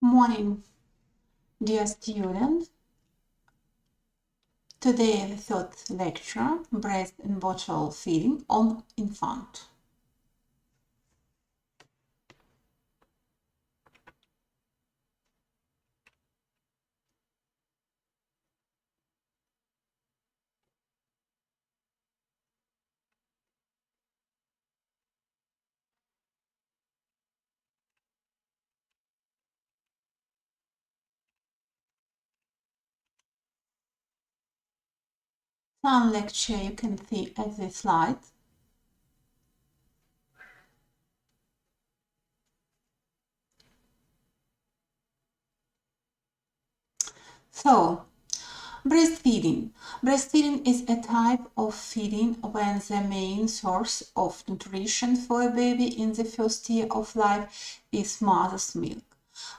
Morning, dear student. Today the third lecture, breast and bottle feeding on infant. Some lecture you can see at the slide. So, breastfeeding. Breastfeeding is a type of feeding when the main source of nutrition for a baby in the first year of life is mother's milk.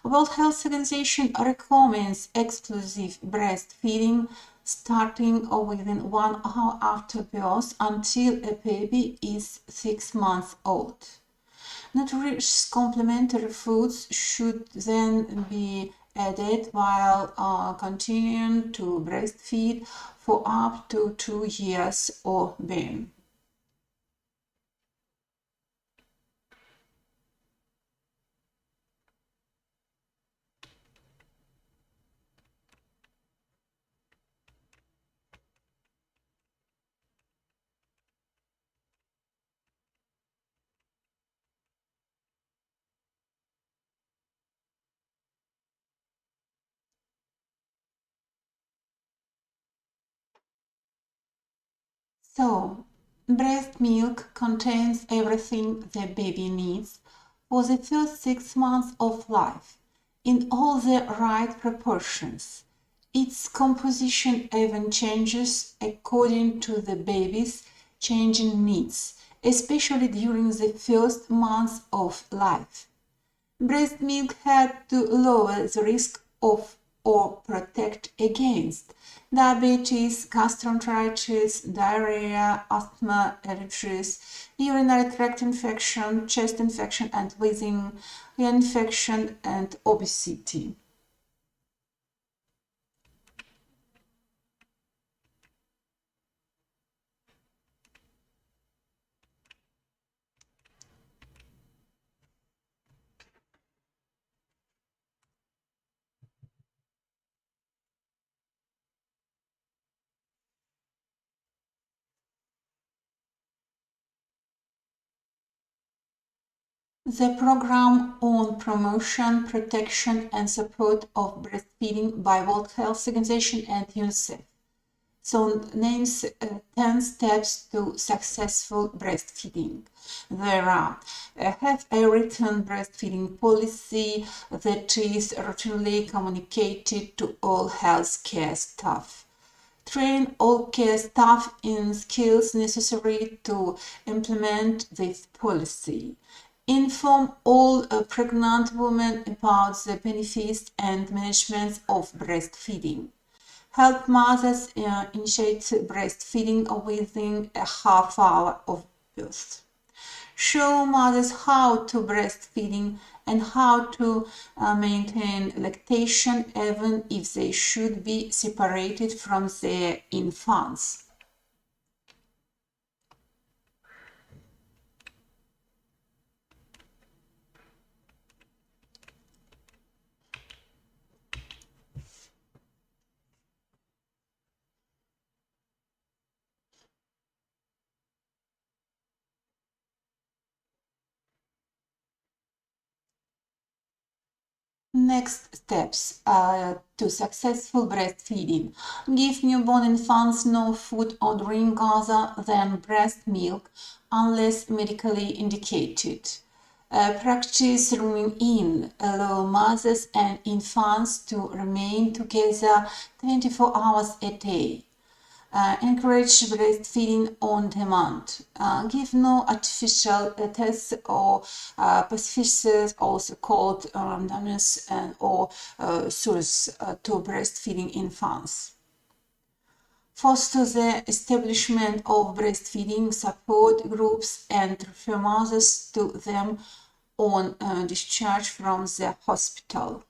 World Health Organization recommends exclusive breastfeeding starting within 1 hour after birth until a baby is 6 months old. Nutritious complementary foods should then be added while continuing to breastfeed for up to 2 years or beyond. So, breast milk contains everything the baby needs for the first 6 months of life, in all the right proportions. Its composition even changes according to the baby's changing needs, especially during the first months of life. Breast milk helps to lower the risk of or protect against diabetes, gastroenteritis, diarrhea, asthma, allergies, urinary tract infection, chest infection and wheezing, ear infection and obesity. The program on promotion, protection and support of breastfeeding by World Health Organization and UNICEF. So names 10 steps to successful breastfeeding. There are have a written breastfeeding policy that is routinely communicated to all healthcare staff. Train all care staff in skills necessary to implement this policy. Inform all pregnant women about the benefits and management of breastfeeding. Help mothers initiate breastfeeding within a half hour of birth. Show mothers how to breastfeeding and how to maintain lactation even if they should be separated from their infants. Next steps to successful breastfeeding. Give newborn infants no food or drink other than breast milk unless medically indicated. Practice rooming in. Allow mothers and infants to remain together 24 hours a day. Encourage breastfeeding on demand. Give no artificial tests or pacifiers, also called numbness or source to breastfeeding infants. Foster the establishment of breastfeeding support groups and refer mothers to them on discharge from the hospital.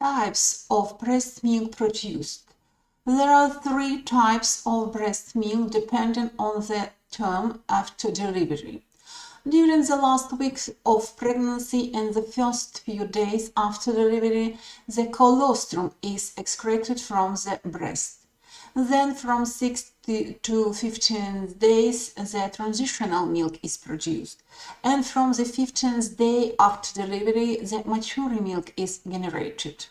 Types of breast milk produced. There are 3 types of breast milk depending on the term after delivery. During the last weeks of pregnancy and the first few days after delivery, the colostrum is excreted from the breast. Then from 6 to 15 days, the transitional milk is produced. And from the 15th day after delivery, the mature milk is generated.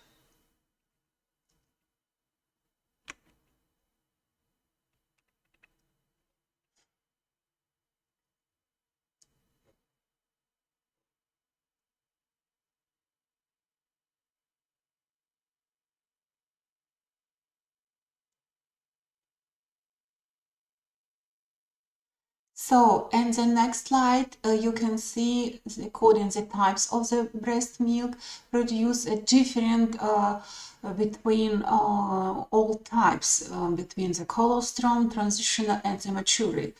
So, in the next slide, you can see according the types of the breast milk produce a different between all types, between the colostrum, transitional, and the mature.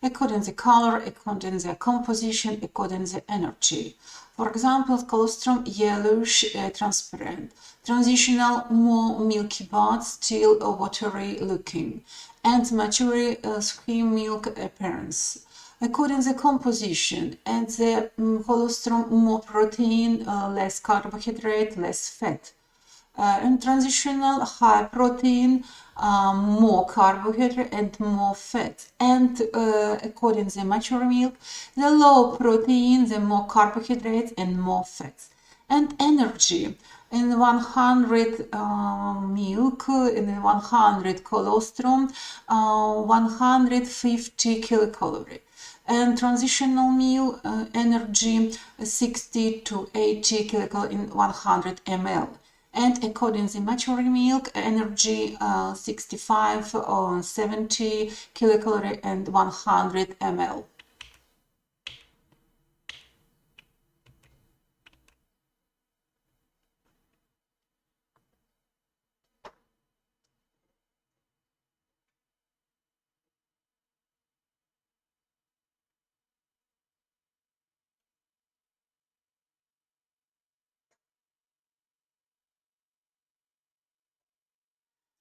According the color, according the composition, according the energy. For example, colostrum yellowish, transparent. Transitional more milky but still watery looking, and mature skim milk appearance. According the composition, and the colostrum more protein, less carbohydrate, less fat. And transitional high protein, more carbohydrate and more fat. And according to the mature milk, the low protein, the more carbohydrates and more fats. And energy. In 100 milk, in 100 colostrum, 150 kilocalorie. And transitional meal energy 60 to 80 kilocalorie in 100 ml. And according to mature milk, energy 65 or 70 kilocalorie and 100 ml.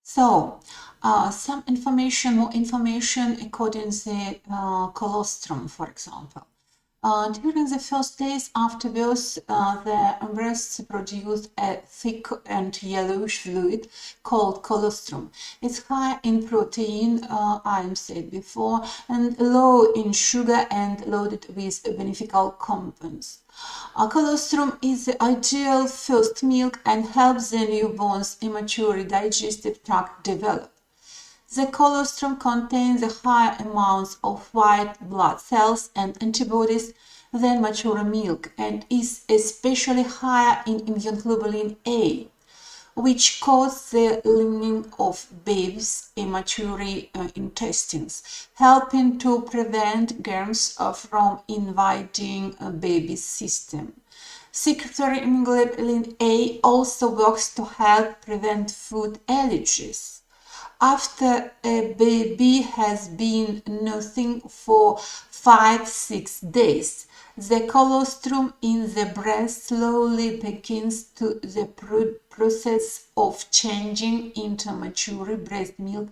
So, some information, more information according to the colostrum, for example. During the first days after birth, the breasts produce a thick and yellowish fluid called colostrum. It's high in protein, I said before, and low in sugar and loaded with beneficial compounds. Colostrum is the ideal first milk and helps the newborn's immature digestive tract develop. The colostrum contains higher amounts of white blood cells and antibodies than mature milk and is especially higher in immunoglobulin A, which causes the lining of babies' immature intestines, helping to prevent germs from invading a baby's system. Secretory immunoglobulin A also works to help prevent food allergies. After a baby has been nursing for 5-6 days, the colostrum in the breast slowly begins the process of changing into mature breast milk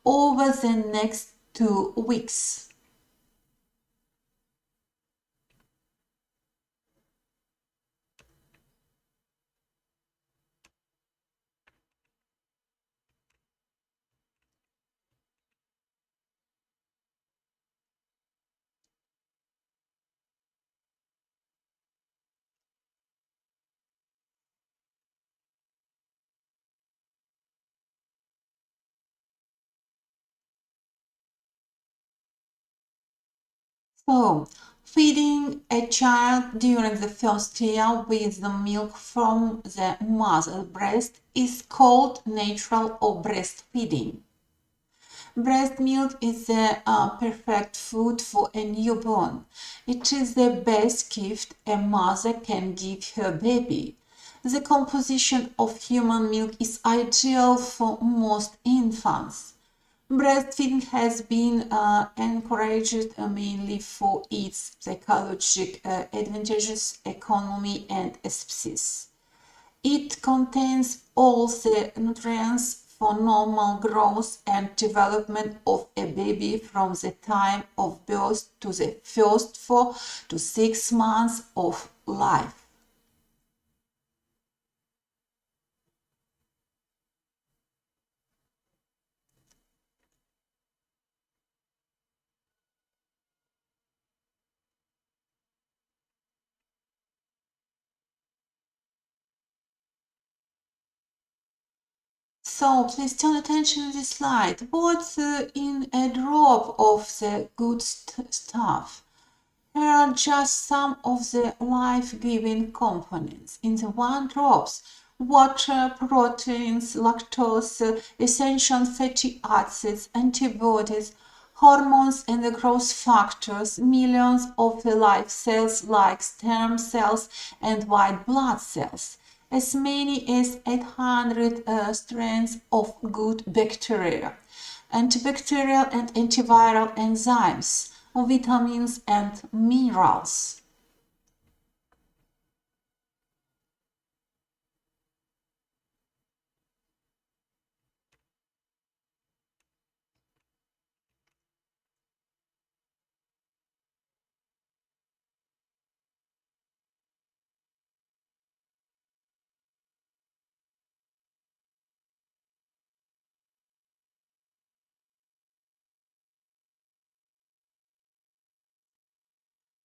over the next 2 weeks. So, feeding a child during the first year with the milk from the mother's breast is called natural or breastfeeding. Breast milk is the perfect food for a newborn. It is the best gift a mother can give her baby. The composition of human milk is ideal for most infants. Breastfeeding has been encouraged mainly for its psychological advantages, economy, and aesthetics. It contains all the nutrients for normal growth and development of a baby from the time of birth to the first 4 to 6 months of life. So please turn attention to this slide. What's in a drop of the good stuff? Here are just some of the life-giving components. In the one drops, water, proteins, lactose, essential fatty acids, antibodies, hormones and the growth factors, millions of the life cells like stem cells and white blood cells, as many as 800 strains of good bacteria, antibacterial and antiviral enzymes, vitamins and minerals.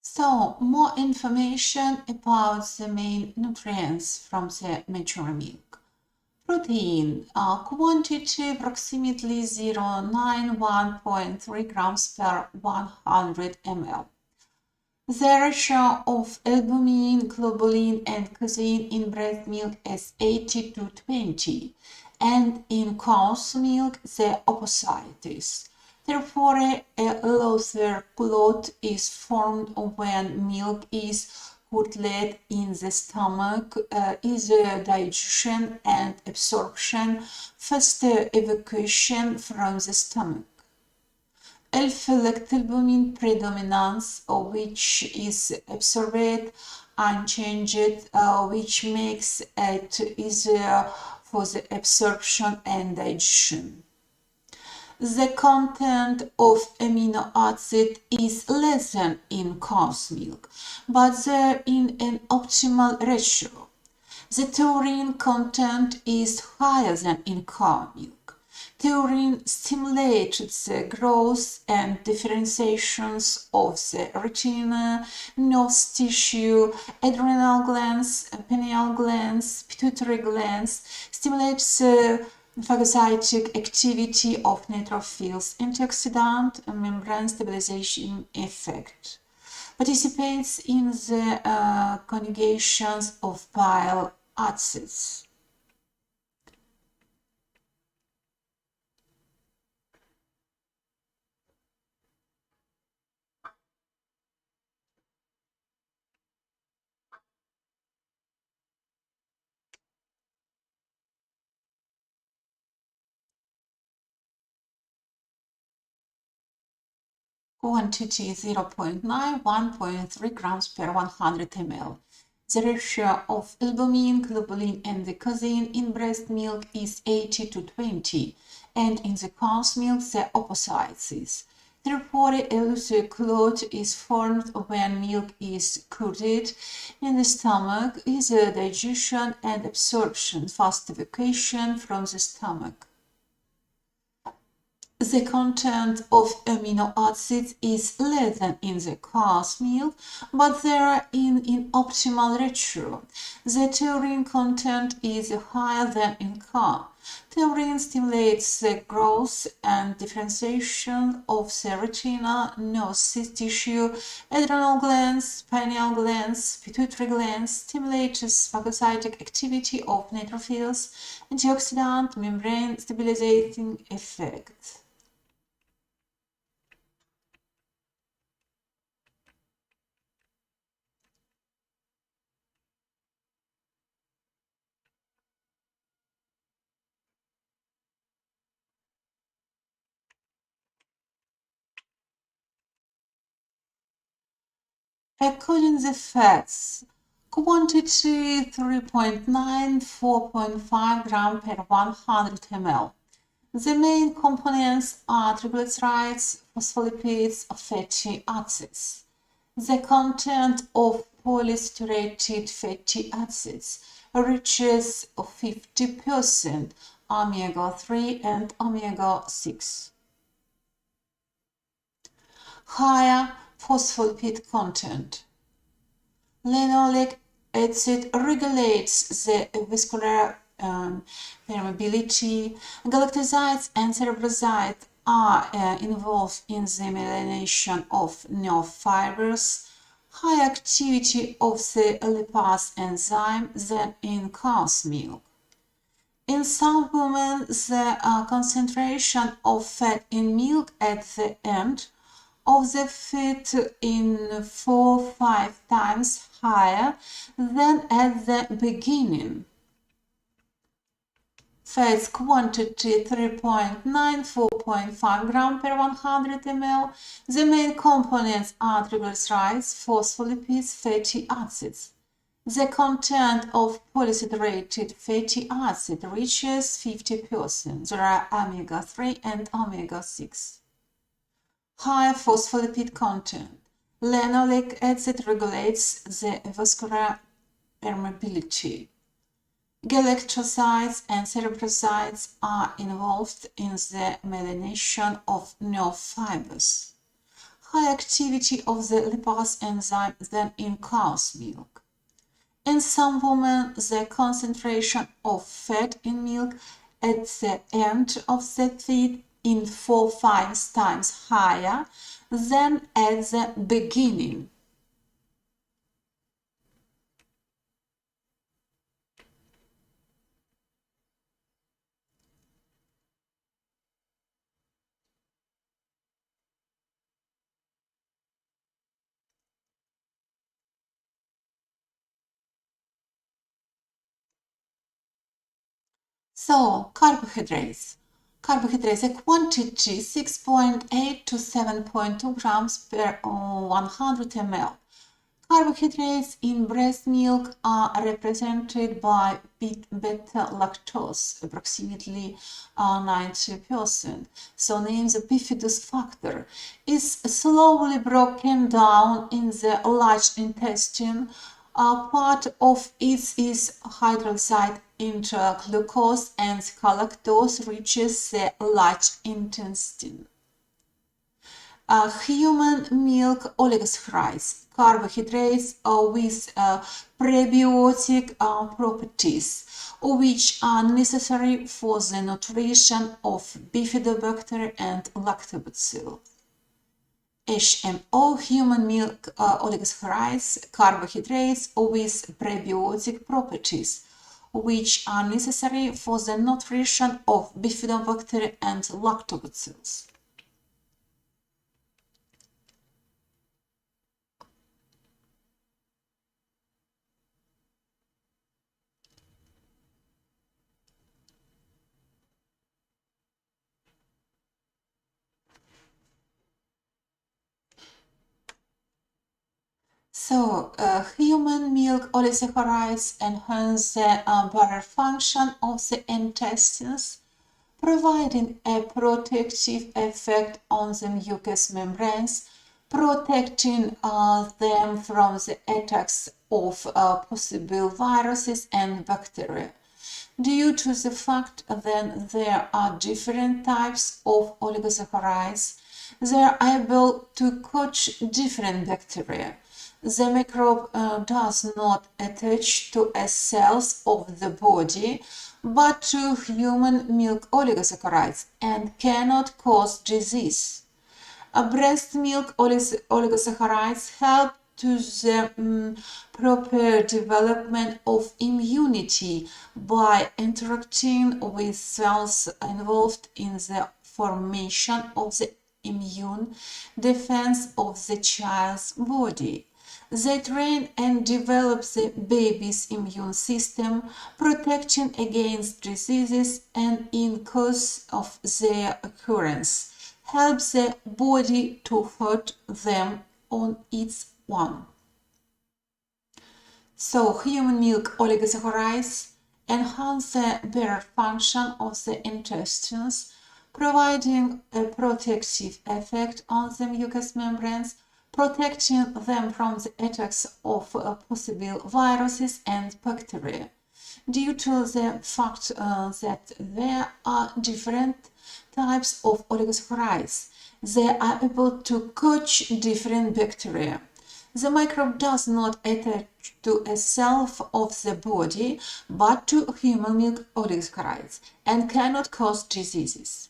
So, more information about the main nutrients from the mature milk. Protein quantity approximately 0.91.3 grams per 100 ml. The ratio of albumin, globulin, and casein in breast milk is 80 to 20, and in cow's milk the opposite is. Therefore, a lower clot is formed when milk is curdled in the stomach, easier digestion and absorption, faster evacuation from the stomach. Alpha-lactalbumin predominance, which is absorbed unchanged, which makes it easier for the absorption and digestion. The content of amino acid is less than in cow's milk, but they're in an optimal ratio. The taurine content is higher than in cow milk. Taurine stimulates the growth and differentiations of the retina, nerve tissue, adrenal glands, pineal glands, pituitary glands, stimulates the phagocytic activity of neutrophils, antioxidant, membrane stabilization effect. Participates in the conjugations of bile acids. Quantity 0.9, 1.3 grams per 100 ml. The ratio of albumin, globulin, and the casein in breast milk is 80 to 20, and in the cow's milk the opposite is. Therefore, a looser clot is formed when milk is curdled in the stomach, easier digestion and absorption, fast evacuation from the stomach. The content of amino acids is less than in the cow's milk, but they are in optimal ratio. The taurine content is higher than in cow. Taurine stimulates the growth and differentiation of the retina, nerve tissue, adrenal glands, pineal glands, pituitary glands, stimulates phagocytic activity of neutrophils, antioxidant, membrane stabilizing effect. According to the facts, Quantity 3.9, 4.5 gram per 100 ml. The main components are triglycerides, phospholipids, fatty acids. The content of polysaturated fatty acids reaches 50% omega-3 and omega-6. Higher phospholipid content. Linoleic acid regulates the vascular permeability. Galactosides and cerebrosides are involved in the myelination of nerve fibers. High activity of the lipase enzyme than in cow's milk. In some women, the concentration of fat in milk at the end of the feed in 4-5 times higher than at the beginning. Fats quantity 3.9, 4.5 gram per 100 ml. The main components are triglycerides, phospholipids, fatty acids. The content of polysaturated fatty acid reaches 50%. There are omega-3 and omega-6. High phospholipid content. Linoleic acid regulates the vascular permeability. Galactosides and cerebrosides are involved in the myelination of nerve fibers. High activity of the lipase enzyme than in cow's milk. In some women, the concentration of fat in milk at the end of the feed in 4-5 times higher than at the beginning. So, carbohydrates. Carbohydrates, a quantity 6.8 to 7.2 grams per 100 ml. Carbohydrates in breast milk are represented by beta-lactose, approximately 90%. So named the bifidus factor is slowly broken down in the large intestine. Part of it is hydroxide into glucose, and galactose reaches the large intestine. Human milk oligosaccharides, carbohydrates with prebiotic properties, which are necessary for the nutrition of bifidobacteria and lactobacillus. HMO, human milk oligosaccharides, carbohydrates with prebiotic properties, which are necessary for the nutrition of bifidobacteria and lactobacillus. So, human milk oligosaccharides enhance the barrier function of the intestines, providing a protective effect on the mucous membranes, protecting them from the attacks of possible viruses and bacteria. Due to the fact that there are different types of oligosaccharides, they are able to catch different bacteria. The microbe does not attach to cells of the body, but to human milk oligosaccharides and cannot cause disease. Breast milk oligosaccharides help to the proper development of immunity by interacting with cells involved in the formation of the immune defense of the child's body. They train and develop the baby's immune system, protecting against diseases and in case of their occurrence, helps the body to fight them on its own. So human milk oligosaccharides enhance the barrier function of the intestines, providing a protective effect on the mucous membranes, protecting them from the attacks of possible viruses and bacteria. Due to the fact that there are different types of oligosaccharides, they are able to catch different bacteria. The microbe does not attach to a cell of the body, but to human milk oligosaccharides, and cannot cause diseases.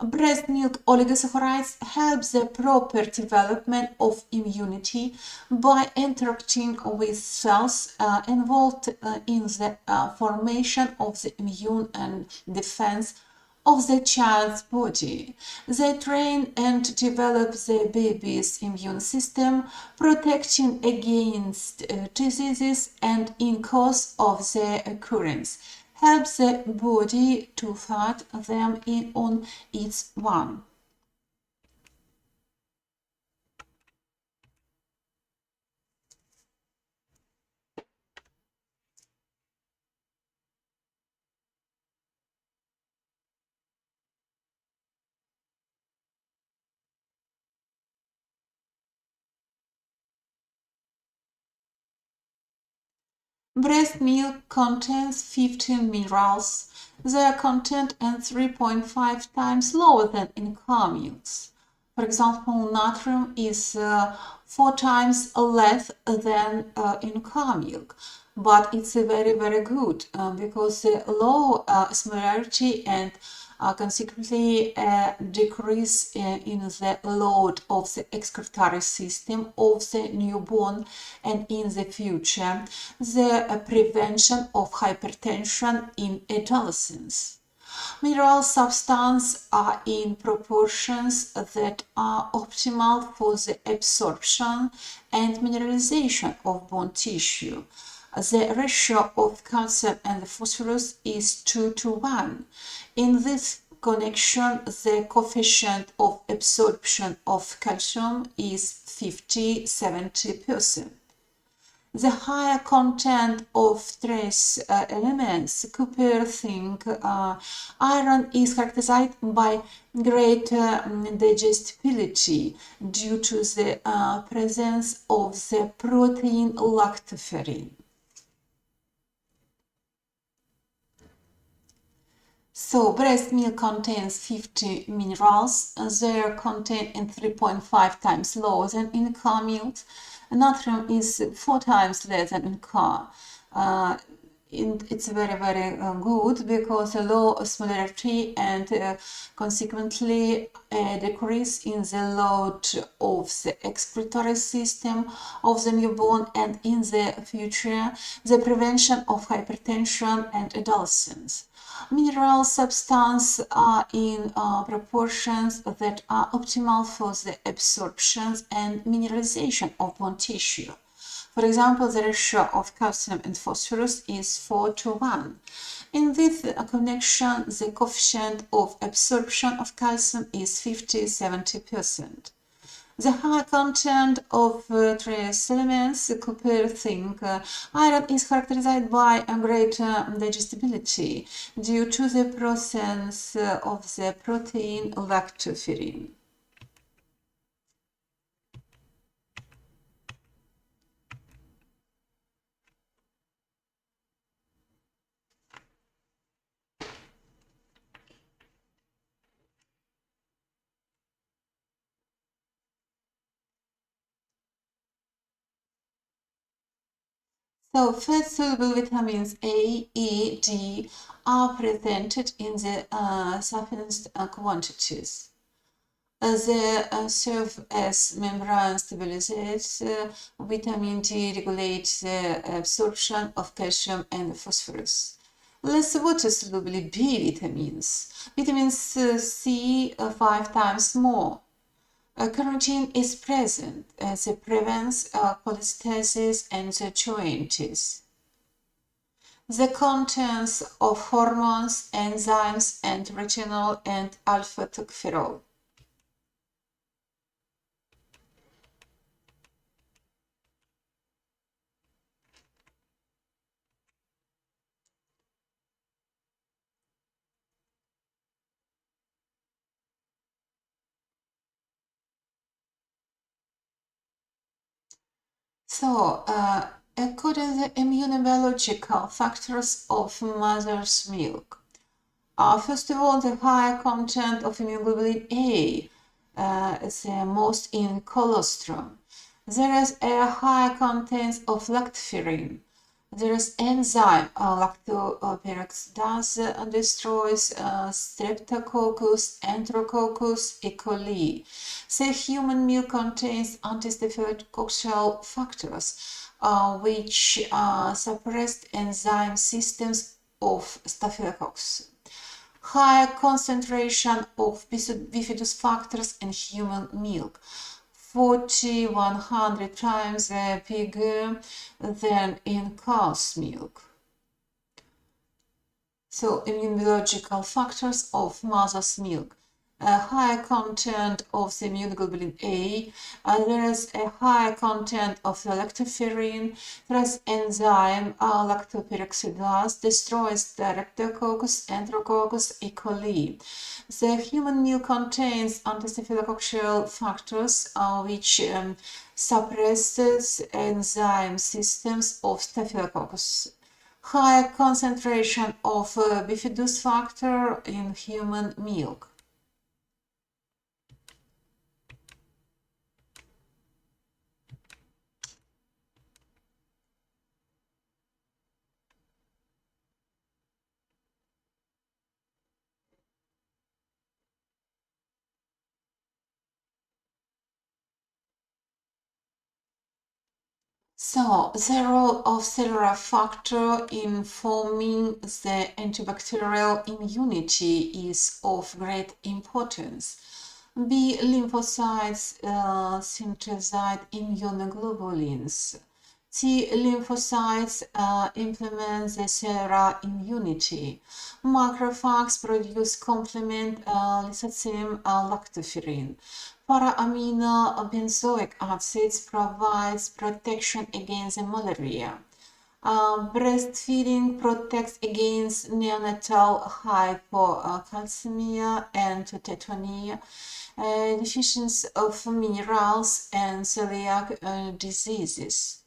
Breast milk oligosaccharides help the proper development of immunity by interacting with cells involved in the formation of the immune and defense of the child's body. They train and develop the baby's immune system, protecting against diseases and in case of their occurrence, helps the body to fight them on its own. Breast milk contains 15 minerals. Their content is 3.5 times lower than in cow milks. For example, natrium is 4 times less than in cow milk, but it's very, very good because the low osmolarity and consequently a decrease in the load of the excretory system of the newborn, and in the future the prevention of hypertension in adolescents. Mineral substances are in proportions that are optimal for the absorption and mineralization of bone tissue. The ratio of calcium and phosphorus is 2 to 1. In this connection, the coefficient of absorption of calcium is 50-70%. The higher content of trace elements, copper, zinc, iron is characterized by greater digestibility due to the presence of the protein lactoferrin. So breast milk contains 50 minerals. Their content is 3.5 times lower than in cow milk. Natrium is 4 times less than in cow. It's very, very good because a low osmolarity and consequently a decrease in the load of the excretory system of the newborn, and in the future the prevention of hypertension and adolescence. Mineral substances are in proportions that are optimal for the absorption and mineralization of bone tissue. For example, the ratio of calcium and phosphorus is 4 to 1. In this connection, the coefficient of absorption of calcium is 50-70%. The high content of trace elements, copper, zinc, iron is characterized by a greater digestibility due to the presence of the protein lactoferrin. So fat-soluble vitamins A, E, D are presented in the sufficient quantities. They serve as membrane stabilizers. Vitamin D regulates the absorption of calcium and phosphorus. Less water-soluble B vitamins. Vitamins C 5 times more. Carotene is present as it prevents cholestasis and the joints. The contents of hormones, enzymes, and retinol and alpha-tocopherol. According to the immunobiological factors of mother's milk, first of all, the higher content of immunoglobulin A is most in colostrum. There is a high content of lactoferrin. There is enzyme lactoperoxidase destroys Streptococcus, Enterococcus, E. coli. The human milk contains anti-staphylococcal factors which suppress enzyme systems of Staphylococcus. Higher concentration of bifidus factors in human milk, 40-100 times bigger than in cow's milk. So, immunological factors of mother's milk. A higher content of the immunoglobulin A, there is a higher content of the lactoferrin, there is enzyme lactoperoxidase, destroys the Streptococcus, Enterococcus, E. coli. The human milk contains anti-staphylococcal factors which suppresses enzyme systems of Staphylococcus. Higher concentration of bifidus factor in human milk. So, the role of cellular factor in forming the antibacterial immunity is of great importance. B lymphocytes synthesize immunoglobulins. T lymphocytes implement the cellular immunity. Macrophages produce complement lysozyme lactoferrin. Para-amino benzoic acids provides protection against malaria. Breastfeeding protects against neonatal hypocalcemia and tetania, deficiency of minerals, and celiac diseases.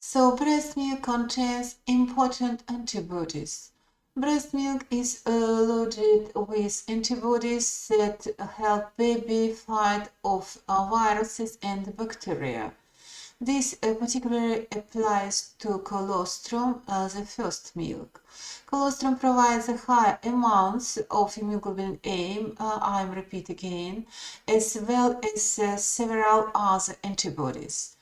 So breast milk contains important antibodies. Breast milk is loaded with antibodies that help baby fight off viruses and bacteria. This particularly applies to colostrum, the first milk. Colostrum provides high amounts of immunoglobulin A, I repeat again, as well as several other antibodies.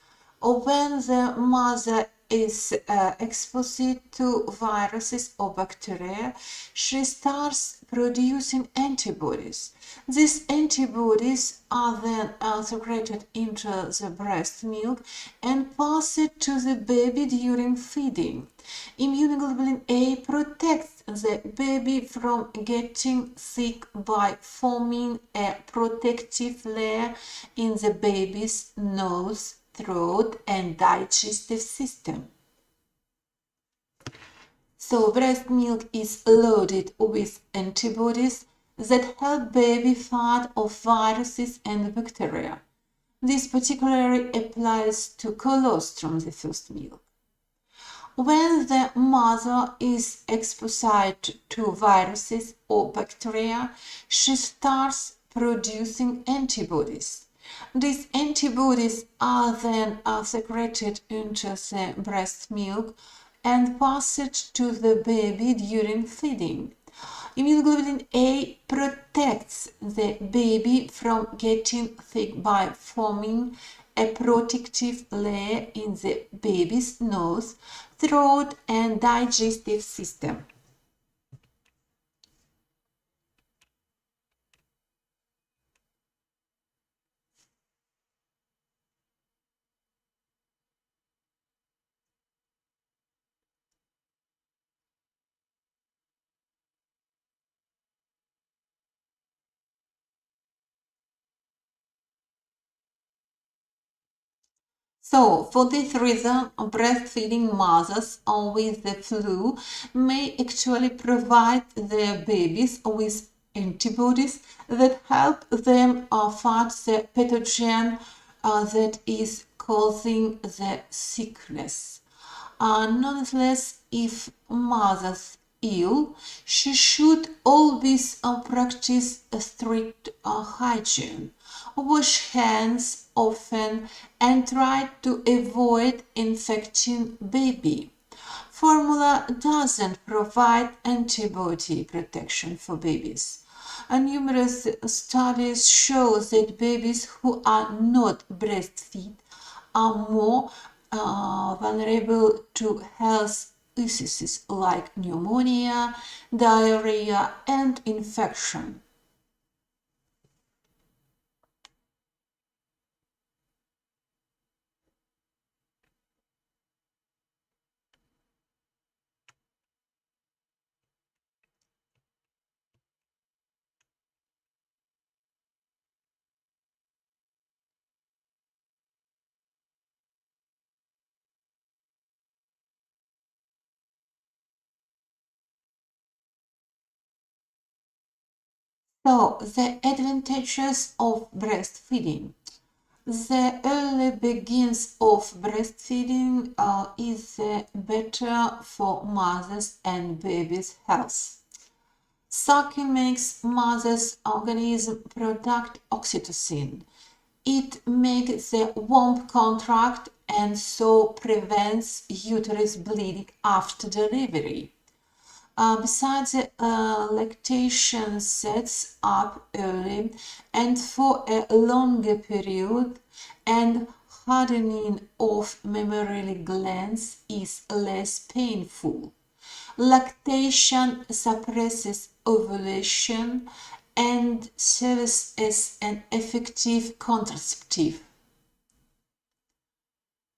When the mother is exposed to viruses or bacteria, she starts producing antibodies. These antibodies are then secreted into the breast milk and passed to the baby during feeding. Immunoglobulin A protects the baby from getting sick by forming a protective layer in the baby's nose, throat, and digestive system. So breast milk is loaded with antibodies that help baby fight off viruses and bacteria. This particularly applies to colostrum, the first milk. When the mother is exposed to viruses or bacteria, she starts producing antibodies. These antibodies are then secreted into the breast milk and passed to the baby during feeding. Immunoglobulin A protects the baby from getting sick by forming a protective layer in the baby's nose, throat, and digestive system. So, for this reason, breastfeeding mothers with the flu may actually provide their babies with antibodies that help them fight the pathogen that is causing the sickness. Nonetheless, if mother's ill, she should always practice a strict hygiene, wash hands often, and try to avoid infecting baby. Formula doesn't provide antibody protection for babies. Numerous studies show that babies who are not breastfed are more vulnerable to health diseases like pneumonia, diarrhea, and infection. So, the advantages of breastfeeding. The early begins of breastfeeding is better for mothers and babies' health. Sucking makes mother's organism produce oxytocin. It makes the womb contract and so prevents uterus bleeding after delivery. Besides, lactation sets up early and for a longer period, and hardening of mammary glands is less painful. Lactation suppresses ovulation and serves as an effective contraceptive.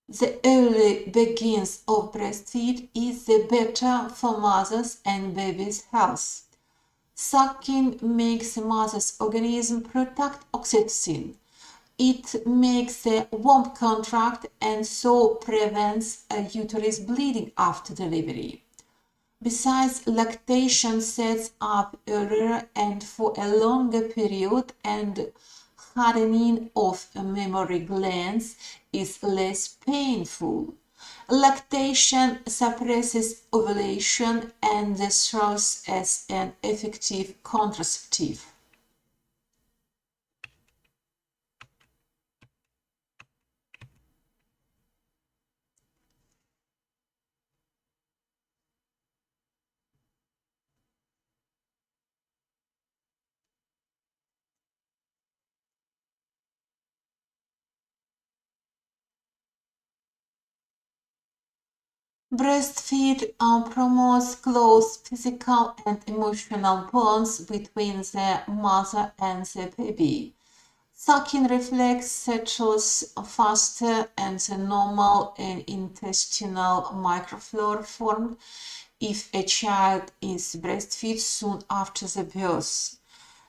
The early begins of breastfeed is the better for mothers and babies' health. Sucking makes the mother's organism produce oxytocin. It makes the womb contract and so prevents a uterus bleeding after delivery. Besides, lactation sets up earlier and for a longer period, and hardening of mammary glands is less painful. Lactation suppresses ovulation and serves as an effective contraceptive. Breastfeed promotes close physical and emotional bonds between the mother and the baby. Sucking reflex settles faster and the normal and intestinal microflora formed if a child is breastfed soon after the birth.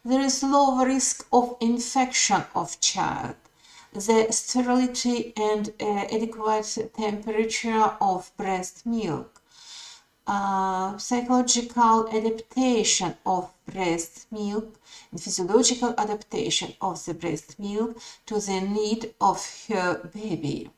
There is low risk of infection of child. The sterility and adequate temperature of breast milk. Psychological adaptation of breast milk and physiological adaptation of the breast milk to the need of her baby.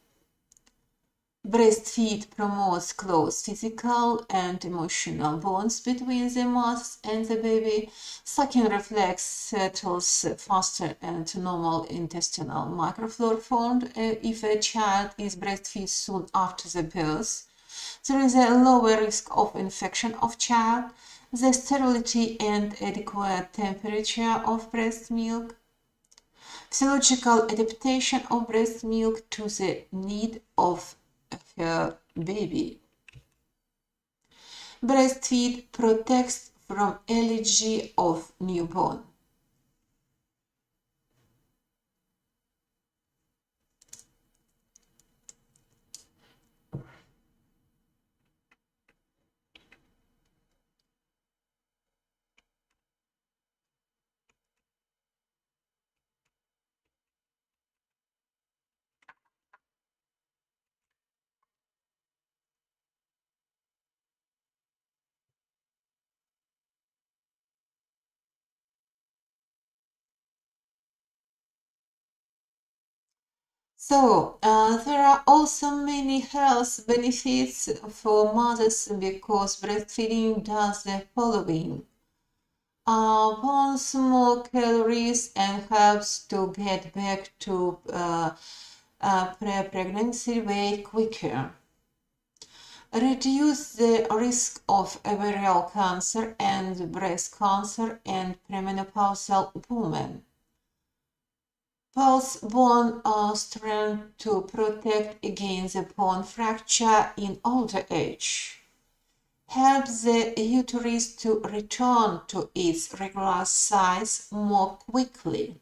Breastfeed promotes close physical and emotional bonds between the mother and the baby. Sucking reflex settles faster and normal intestinal microflora formed if a child is breastfed soon after the birth. There is a lower risk of infection of child. The sterility and adequate temperature of breast milk. Physiological adaptation of breast milk to the need of her baby. Breastfeed protects from allergy of newborn. So, there are also many health benefits for mothers because breastfeeding does the following. Burns more calories and helps to get back to pre-pregnancy weight quicker. Reduce the risk of ovarian cancer and breast cancer in premenopausal women. Pulse bone strength to protect against a bone fracture in older age. Helps the uterus to return to its regular size more quickly.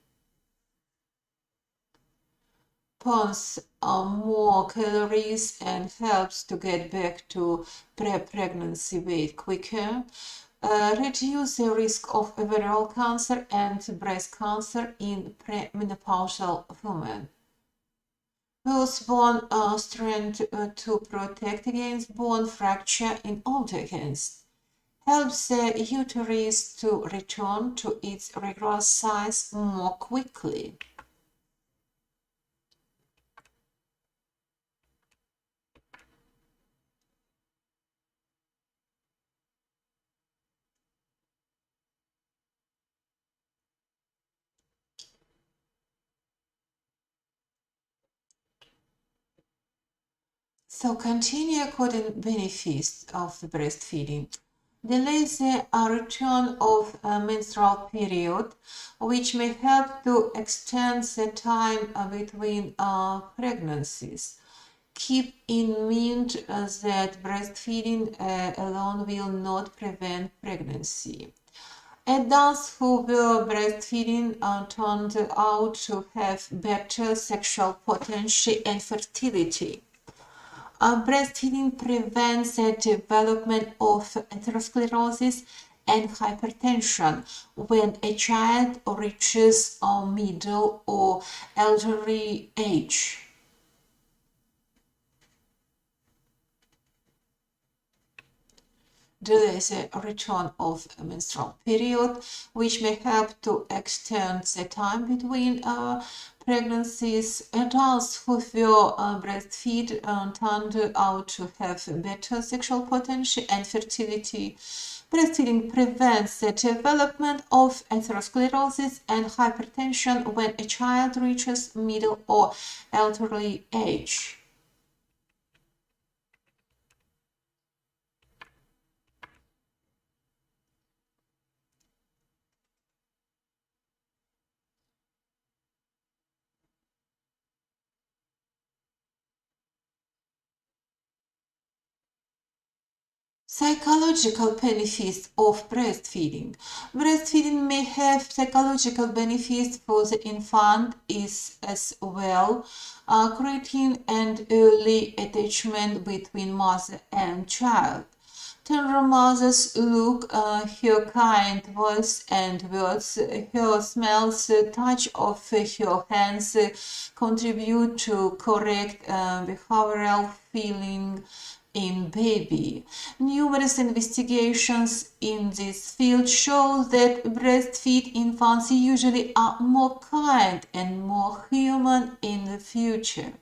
Burns more calories and helps to get back to pre-pregnancy weight quicker. Reduce the risk of ovarian cancer and breast cancer in premenopausal women. Builds bone strength to protect against bone fracture in older age. Helps the uterus to return to its regular size more quickly. So continue according benefits of the breastfeeding. Delays the return of a menstrual period, which may help to extend the time between pregnancies. Keep in mind that breastfeeding alone will not prevent pregnancy. Adults who were breastfeeding turned out to have better sexual potential and fertility. Breastfeeding prevents the development of atherosclerosis and hypertension when a child reaches a middle or elderly age. There is a return of a menstrual period, which may help to extend the time between pregnancies. Adults who will breastfeed turned out to have better sexual potential and fertility. Breastfeeding prevents the development of atherosclerosis and hypertension when a child reaches middle or elderly age. Psychological benefits of breastfeeding. Breastfeeding may have psychological benefits for the infant as well, creating an early attachment between mother and child. Tender mothers look, her kind voice and words, her smells, touch of her hands contribute to correct behavioral feeling in baby. Numerous investigations in this field show that breastfeed infants usually are more kind and more human in the future.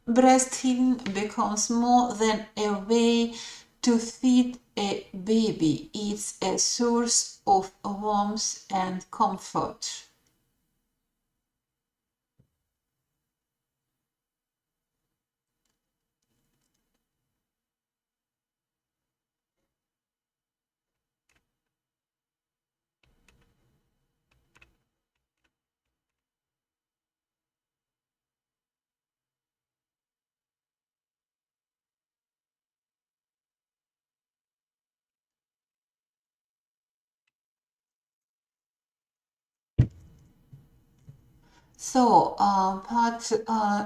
Breastfeeding becomes more than a way to feed a baby. It's a source of warmth and comfort. So, but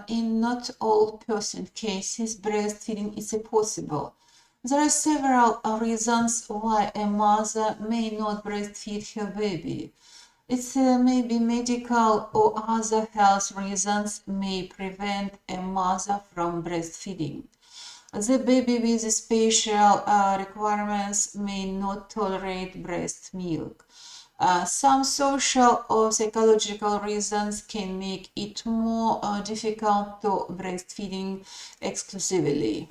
in not all percent cases, breastfeeding is possible. There are several reasons why a mother may not breastfeed her baby. It's maybe medical or other health reasons may prevent a mother from breastfeeding. The baby with special requirements may not tolerate breast milk. Some social or psychological reasons can make it more difficult to breastfeeding exclusively.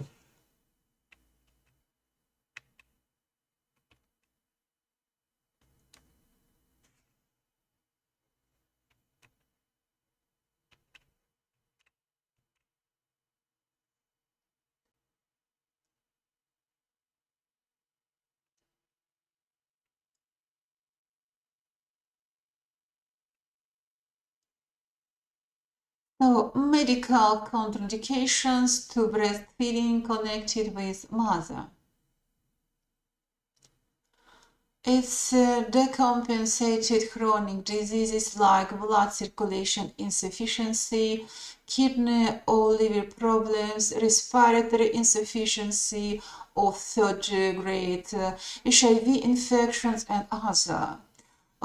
So, medical contraindications to breastfeeding connected with mother. It's decompensated chronic diseases like blood circulation insufficiency, kidney or liver problems, respiratory insufficiency of third grade, HIV infections, and other.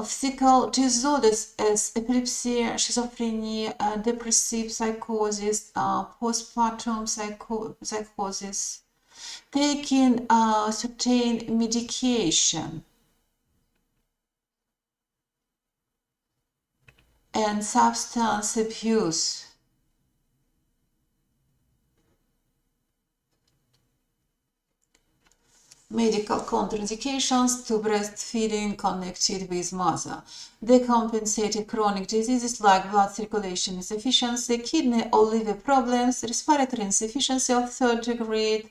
Physical disorders as epilepsy, schizophrenia, depressive psychosis, postpartum psychosis, taking certain medication, and substance abuse. Medical contraindications to breastfeeding connected with mother. Decompensated chronic diseases like blood circulation insufficiency, kidney or liver problems, respiratory insufficiency of third degree,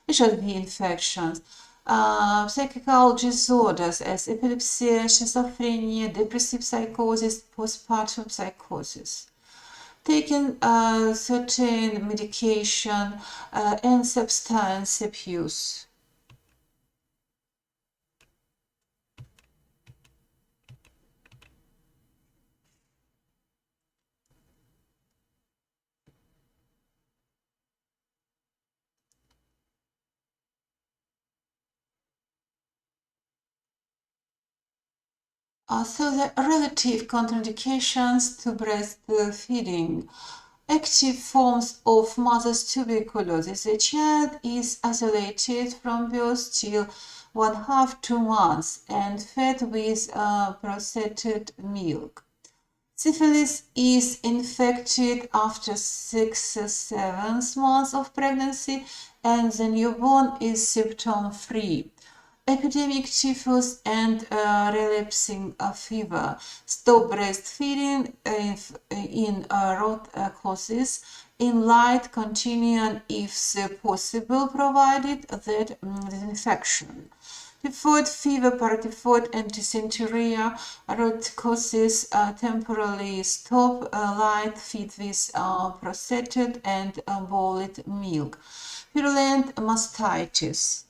HIV infections, psychical disorders as epilepsy, schizophrenia, depressive psychosis, postpartum psychosis. Taking certain medication and substance abuse. So the relative contraindications to breastfeeding. Active forms of mother's tuberculosis. The child is isolated from birth till 1.5–2 months and fed with processed milk. Syphilis is infected after 6–7 months of pregnancy and the newborn is symptom-free. Epidemic typhus and relapsing fever. Stop breastfeeding in root causes in light continuum if possible, provided that disinfection. Typhoid fever, paratyphoid, and dysentery root causes temporarily stop light feed with processed and boiled milk. Virulent mastitis.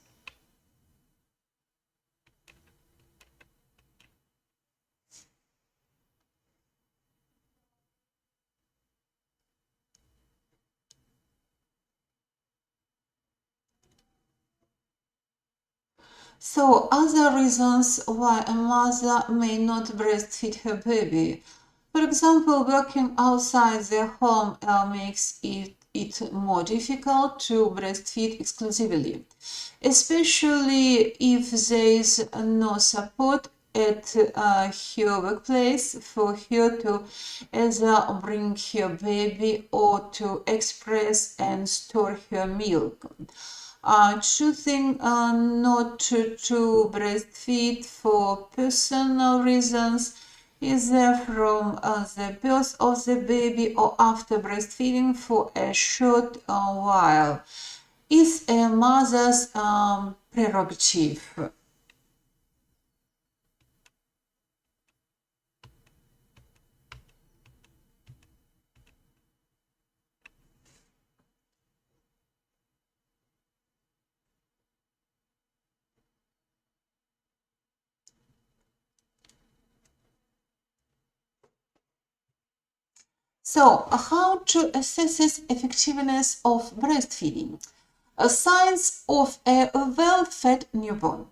So, other reasons why a mother may not breastfeed her baby. For example, working outside the home makes it more difficult to breastfeed exclusively, especially if there is no support at her workplace for her to either bring her baby or to express and store her milk. Choosing not to breastfeed for personal reasons, either from the birth of the baby or after breastfeeding for a short while, is a mother's prerogative. So, how to assess the effectiveness of breastfeeding? Signs of a well-fed newborn.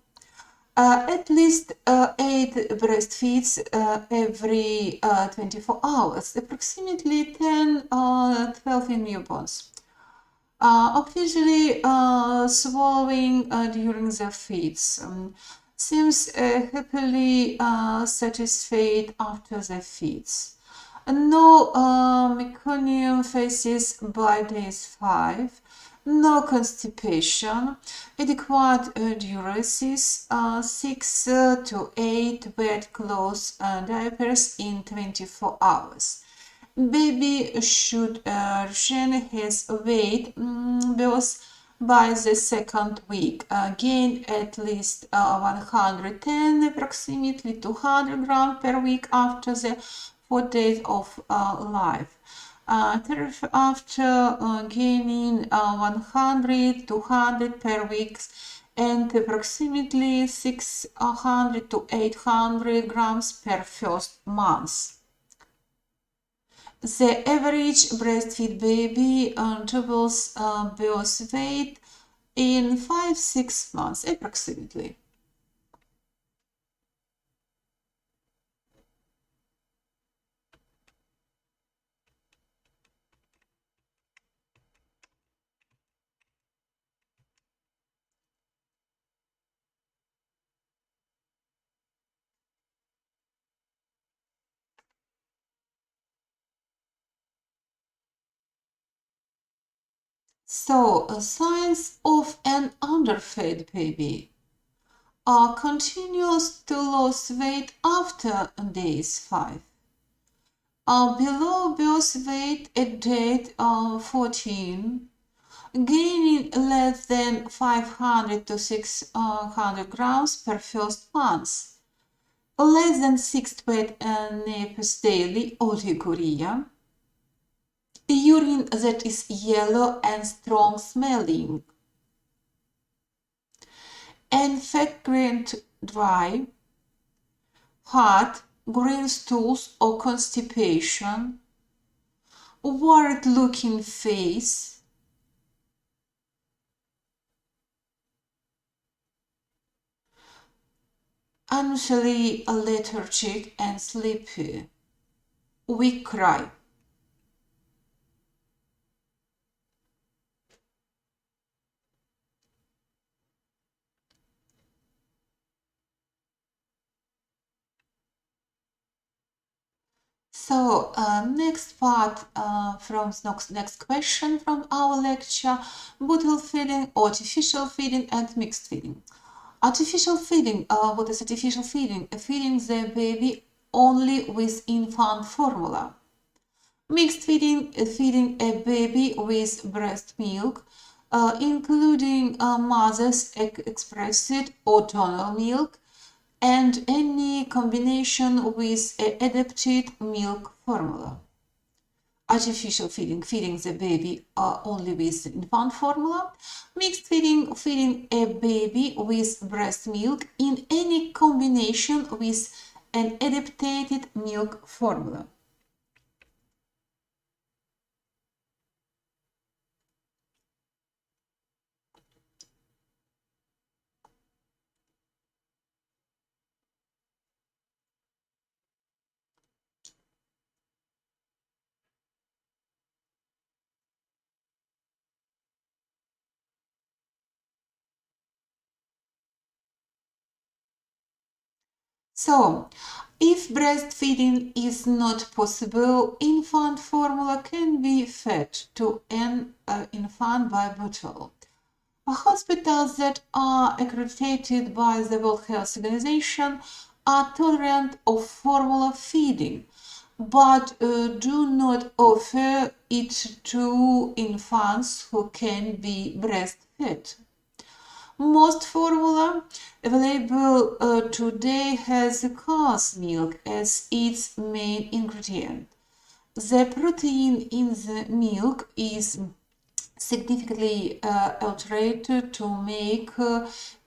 At least 8 breastfeeds every 24 hours, approximately 10–12 in newborns. Occasionally swallowing during the feeds. Seems happily satisfied after the feeds. No meconium faces by days 5. No constipation, adequate diuresis, 6 to 8 wet clothes and diapers in 24 hours. Baby should regain his weight both by the second week. Gain at least 110, approximately 200 grams per week after the 4 days of life. After gaining 100, 200 per week and approximately 600 to 800 grams per first month. The average breastfeed baby doubles birth weight in 5-6 months approximately. So, signs of an underfed baby continues to lose weight after days 5. Below birth weight at day 14, gaining less than 500 to 600 grams per first month, less than 6 wet naps daily, oliguria, urine that is yellow and strong smelling, and fat grained dry, hard, green stools or constipation, worried looking face, unusually lethargic and sleepy, weak cry. So next part from next question from our lecture, bottle feeding, artificial feeding and mixed feeding. Artificial feeding, what is artificial feeding? Feeding the baby only with infant formula. Mixed feeding, feeding a baby with breast milk, including mother's expressed or donor milk, and any combination with adapted milk formula. Artificial feeding, feeding the baby only with infant formula. Mixed feeding, feeding a baby with breast milk in any combination with an adapted milk formula. So, if breastfeeding is not possible, infant formula can be fed to an infant by bottle. Hospitals that are accredited by the World Health Organization are tolerant of formula feeding, but do not offer it to infants who can be breastfed. Most formula available today has cow's milk as its main ingredient. The protein in the milk is significantly altered to make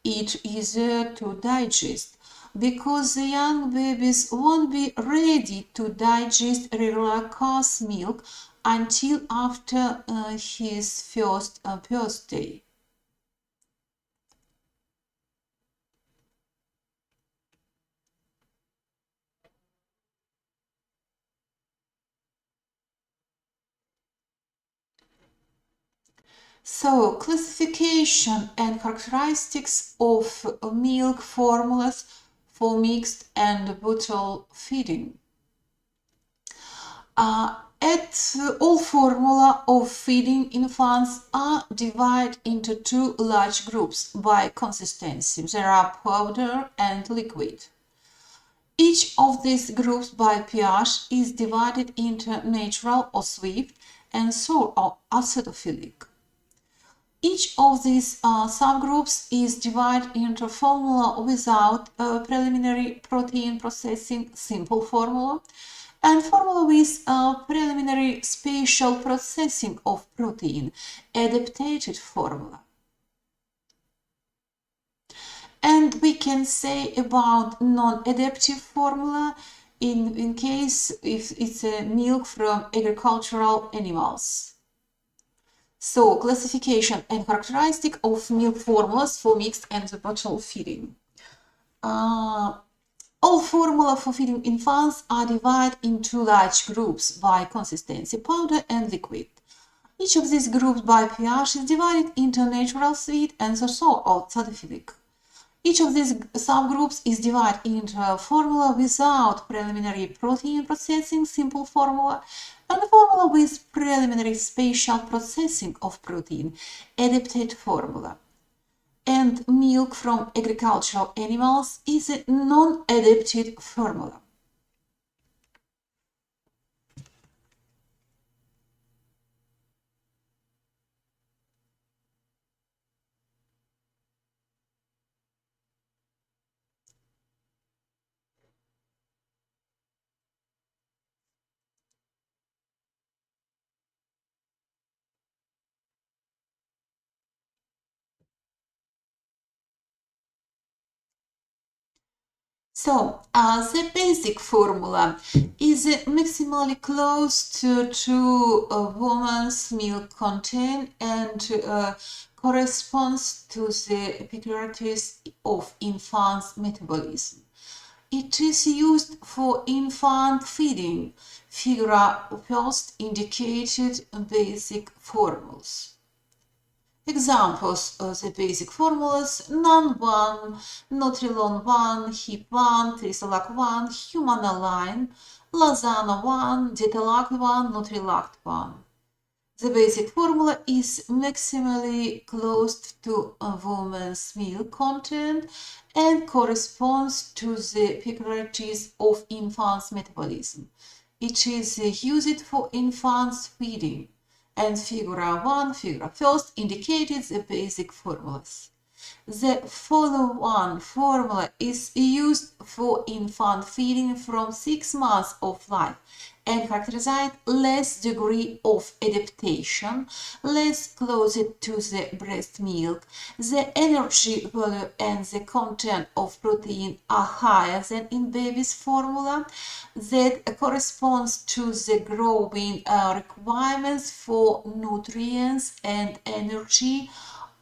it easier to digest because the young babies won't be ready to digest regular cow's milk until after his first birthday. So, classification and characteristics of milk formulas for mixed and bottle feeding. All formula of feeding infants are divided into two large groups by consistency. There are powder and liquid. Each of these groups by pH is divided into natural or sweet and sour or acidophilic. Each of these subgroups is divided into formula without preliminary protein processing, simple formula, and formula with preliminary spatial processing of protein, adapted formula. And we can say about non-adaptive formula in case if it's a milk from agricultural animals. So, classification and characteristic of milk formulas for mixed and bottle feeding. All formula for feeding infants are divided into large groups by consistency, powder and liquid. Each of these groups by pH is divided into natural sweet and sour or acidophilic. Each of these subgroups is divided into a formula without preliminary protein processing, simple formula, and a formula with preliminary spatial processing of protein, adapted formula. And milk from agricultural animals is a non-adapted formula. So, the basic formula is maximally close to a woman's milk content and corresponds to the peculiarities of infant's metabolism. It is used for infant feeding. Figure first indicated basic formulas. Examples of the basic formulas: NAN1, Nutrilon 1, HIP1, Trisolac 1, Humanalign, Lozano 1, Ditalac 1, Nutrilact 1. The basic formula is maximally close to a woman's milk content and corresponds to the peculiarities of infant's metabolism. It is used for infants feeding, and figure 1, figure first, indicated the basic formulas. The follow-on formula is used for infant feeding from 6 months of life and characterized less degree of adaptation, less closer to the breast milk. The energy value and the content of protein are higher than in baby's formula. That corresponds to the growing requirements for nutrients and energy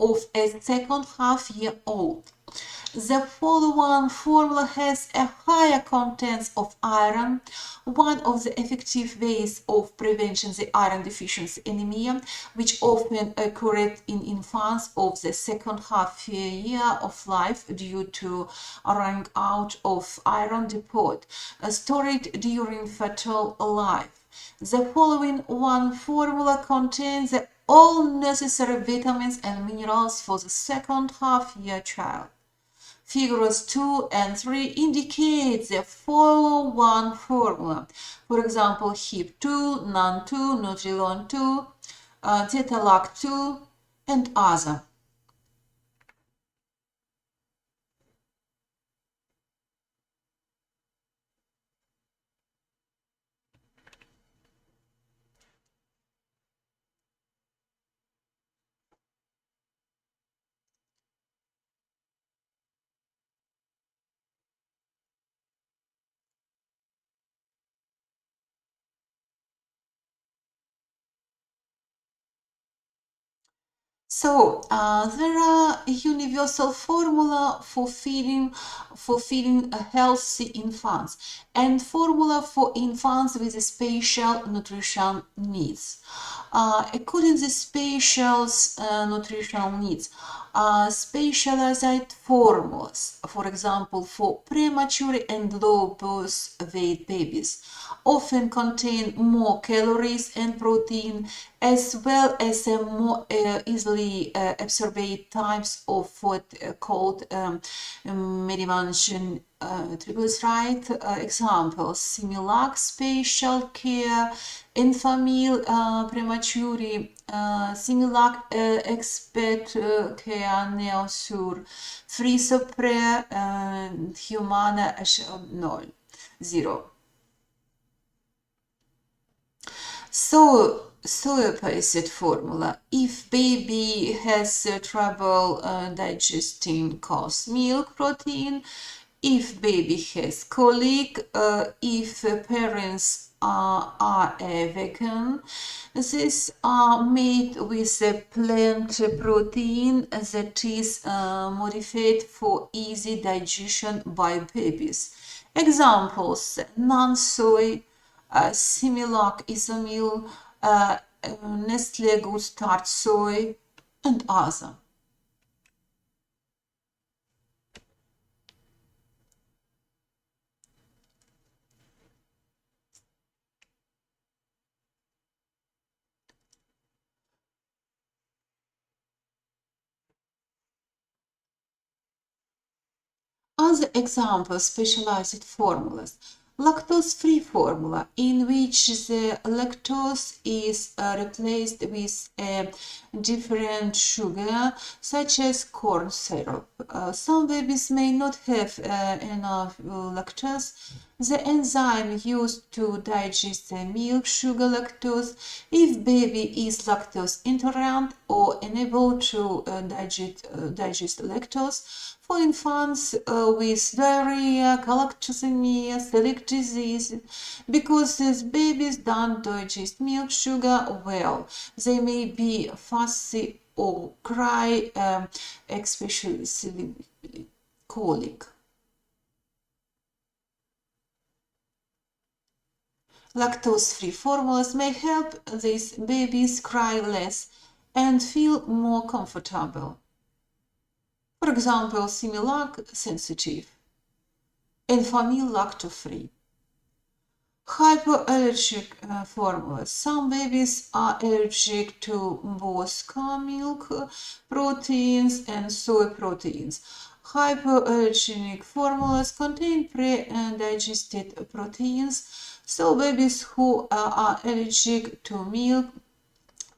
of a second half-year-old. The follow-on formula has a higher content of iron, one of the effective ways of preventing the iron deficiency anemia, which often occurred in infants of the second half year of life due to running out of iron depot stored during fetal life. The following one formula contains all necessary vitamins and minerals for the second half-year child. Figures 2 and 3 indicate the follow-on formula. For example, HIP2, NAN2, Nutrilon 2, Tetalac 2, and other. So there are a universal formula for feeding a healthy infants and formula for infants with special nutrition needs. According to special nutritional needs, specialized formulas, for example, for premature and low birth weight babies, often contain more calories and protein, as well as more easily absorbed types of what called medication triglyceride. Examples: Similac Special Care, Enfamil Premature, Similac Expert Care Neosur, Frisopre, Humana H0. So opposite formula. If baby has trouble digesting cow's milk protein, if baby has colic, if parents are a vegan, these are made with a plant protein that is modified for easy digestion by babies. Examples: non-soy, Similac Isomil, Nestle Good Start Soy, and other. Other examples: specialized formulas. Lactose-free formula, in which the lactose is replaced with a different sugar, such as corn syrup. Some babies may not have enough lactose. The enzyme used to digest the milk sugar lactose, if baby is lactose intolerant or unable to digest lactose. For infants with diarrhea, galactosemia, celiac disease, because these babies don't digest milk sugar well, they may be fussy or cry, especially colic. Lactose-free formulas may help these babies cry less and feel more comfortable. For example, Similac sensitive, Enfamil lacto-free. Hypoallergic formulas. Some babies are allergic to both cow milk proteins and soy proteins. Hypoallergenic formulas contain pre-digested proteins, so babies who are allergic to milk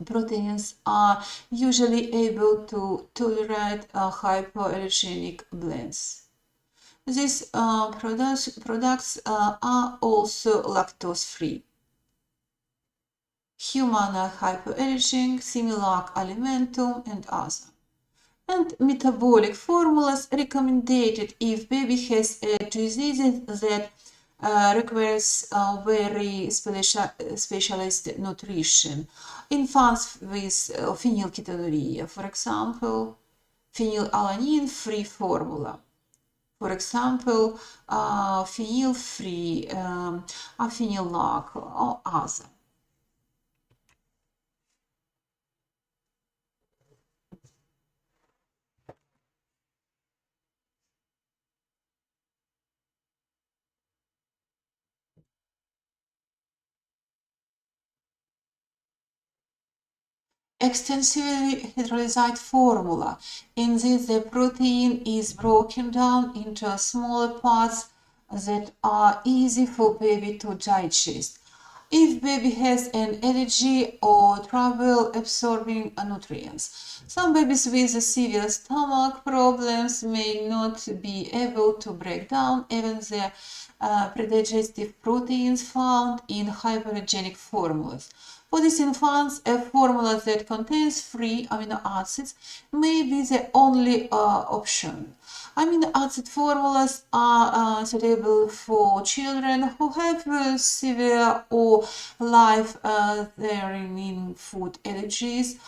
proteins are usually able to tolerate hypoallergenic blends. These products are also lactose-free. Humana hypoallergen, Similac alimentum, and others. And metabolic formulas recommended if baby has a disease that requires very specialized nutrition. Infants with phenylketonuria, for example, phenylalanine-free formula. For example, phenyl-free, Afinilac, or other. Extensively hydrolyzed formula. In this, the protein is broken down into smaller parts that are easy for baby to digest. If baby has an allergy or trouble absorbing nutrients, some babies with severe stomach problems may not be able to break down even the predigestive proteins found in hypergenic formulas. For these infants, a formula that contains free amino acids may be the only option. Amino acid formulas are suitable for children who have severe or life-threatening food allergies,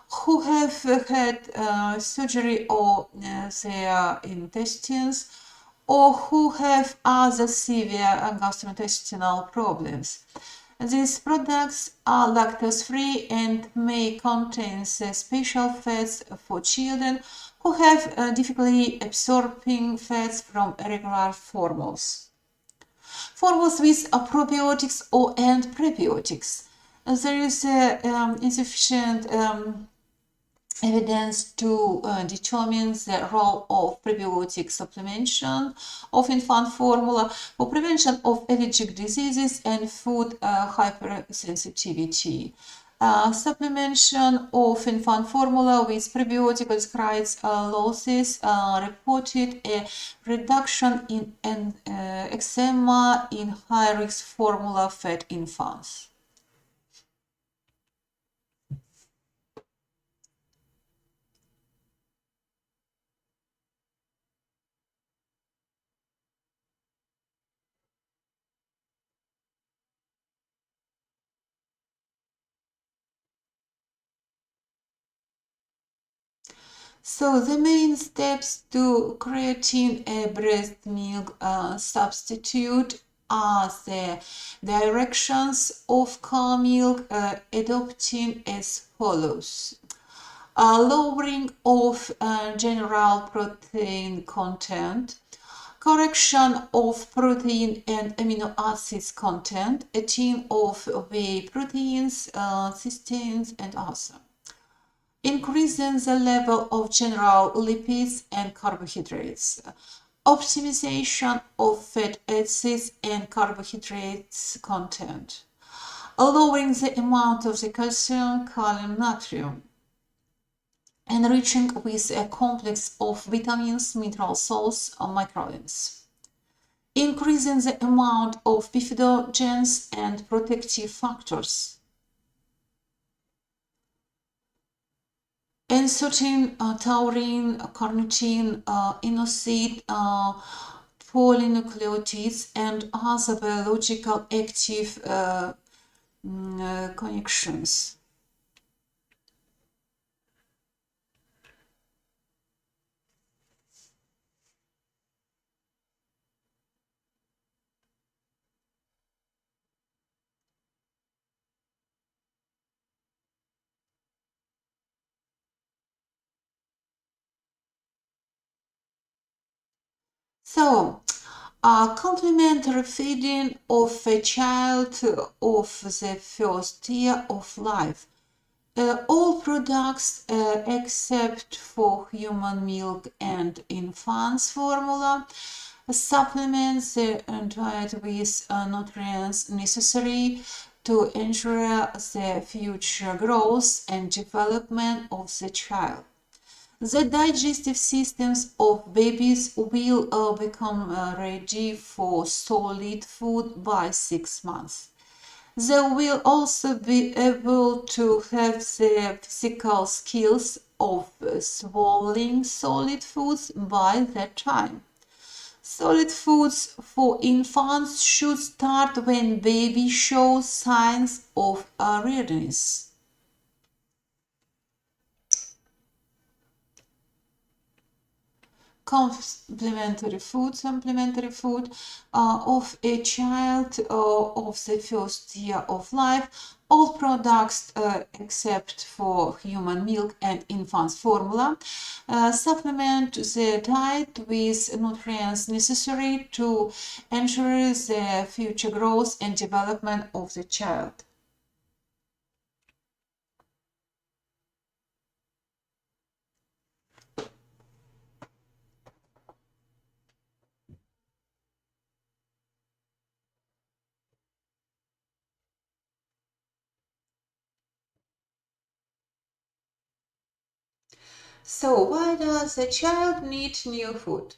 who have had surgery or their intestines, or who have other severe gastrointestinal problems. These products are lactose-free and may contain special fats for children who have difficulty absorbing fats from regular formulas. Formulas with probiotics or and prebiotics. There is insufficient evidence to determine the role of prebiotic supplementation of infant formula for prevention of allergic diseases and food hypersensitivity. Supplementation of infant formula with prebiotics creates losses reported a reduction in eczema in high-risk formula-fed infants. So the main steps to creating a breast milk substitute are the directions of cow milk adopting as follows. Lowering of general protein content, correction of protein and amino acids content, addition of whey proteins, cysteines, and others. Increasing the level of general lipids and carbohydrates, optimization of fat acids and carbohydrates content, lowering the amount of the calcium, kalium, natrium, enriching with a complex of vitamins, mineral salts, and micronutrients, increasing the amount of bifidogens and protective factors, inserting taurine, carnitine, inosite, polynucleotides, and other biological active connections. So, complementary feeding of a child of the first year of life. All products except for human milk and infant's formula supplements the diet with nutrients necessary to ensure the future growth and development of the child. The digestive systems of babies will become ready for solid food by 6 months. They will also be able to have the physical skills of swallowing solid foods by that time. Solid foods for infants should start when baby shows signs of readiness. Supplementary food of a child of the first year of life. All products except for human milk and infant's formula supplement the diet with nutrients necessary to ensure the future growth and development of the child. So, why does a child need new food?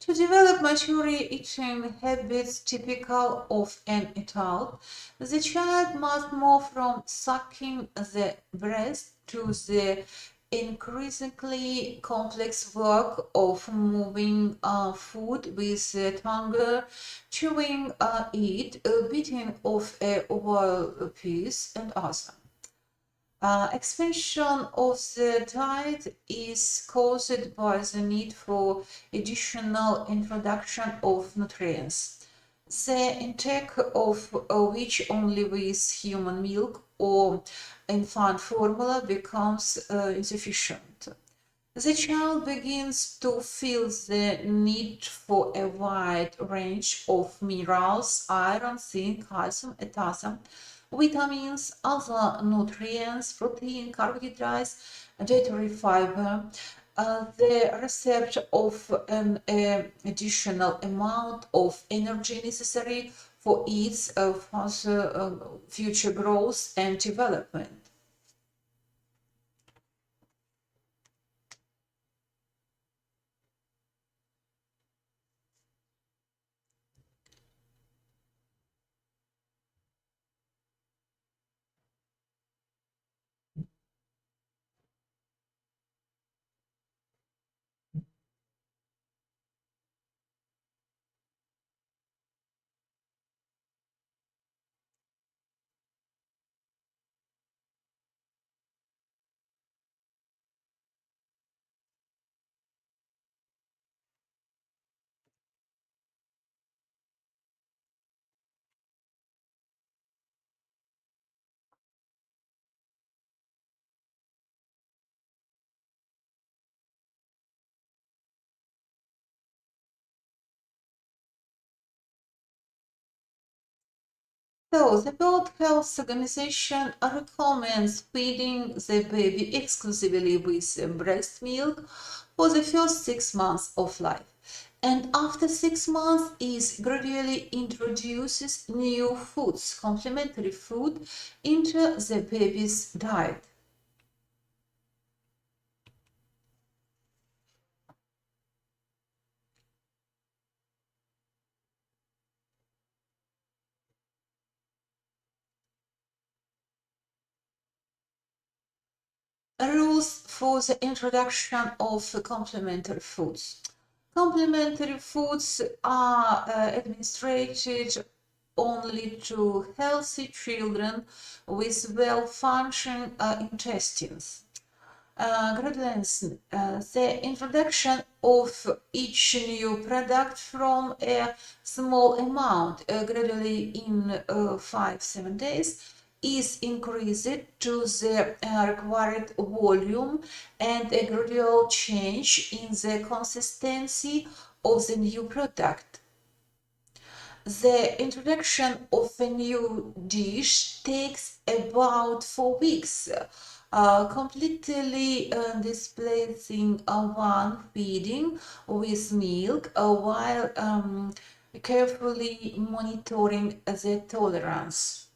To develop mature eating habits typical of an adult, the child must move from sucking the breast to the increasingly complex work of moving food with the tongue, chewing it, biting off a oval piece, and other. Expansion of the diet is caused by the need for additional introduction of nutrients, the intake of which only with human milk or infant formula becomes insufficient. The child begins to feel the need for a wide range of minerals, iron, zinc, calcium, potassium, vitamins, other nutrients, protein, carbohydrates, dietary fiber. The receipt of an additional amount of energy necessary for its further future growth and development. So, the World Health Organization recommends feeding the baby exclusively with breast milk for the first 6 months of life. And after 6 months, it gradually introduces new foods, complementary food, into the baby's diet. Rules for the introduction of complementary foods. Complementary foods are administered only to healthy children with well-functioning intestines. Guidelines. The introduction of each new product from a small amount gradually in 5-7 days is increased to the required volume, and a gradual change in the consistency of the new product. The introduction of a new dish takes about 4 weeks, completely displacing one feeding with milk while carefully monitoring the tolerance.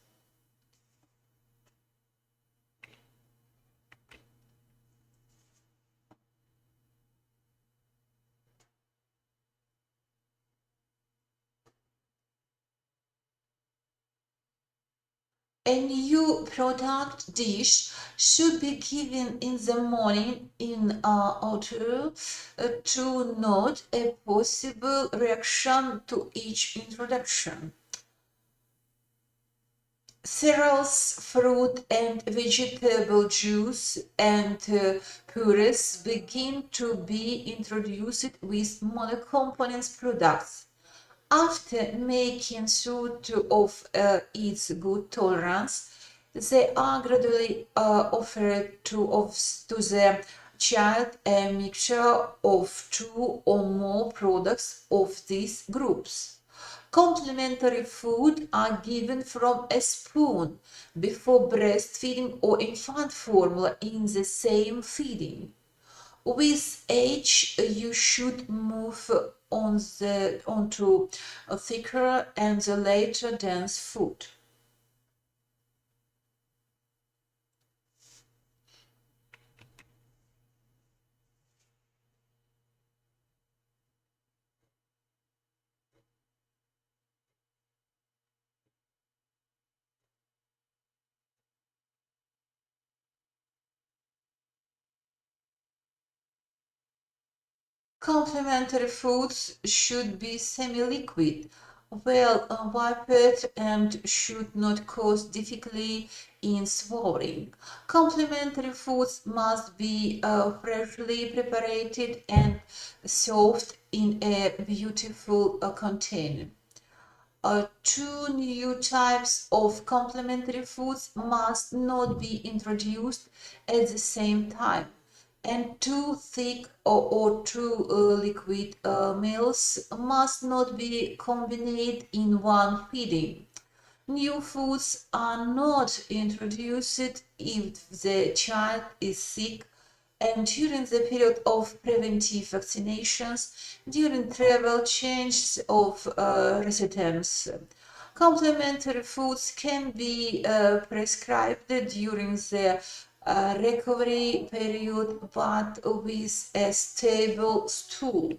A new product dish should be given in the morning in order to note a possible reaction to each introduction. Cereals, fruit and vegetable juice and purees begin to be introduced with monocomponents products. After making sort of its good tolerance, they are gradually offered to the child a mixture of 2 or more products of these groups. Complementary food are given from a spoon before breastfeeding or infant formula in the same feeding. With age, you should move onto a thicker and later dense food. Complementary foods should be semi-liquid well wiped and should not cause difficulty in swallowing. Complementary foods must be freshly prepared and served in a beautiful container. Two new types of complementary foods must not be introduced at the same time, and too thick or too liquid meals must not be combined in one feeding. New foods are not introduced if the child is sick and during the period of preventive vaccinations, during travel changes of residence. Complementary foods can be prescribed during the recovery period but with a stable stool.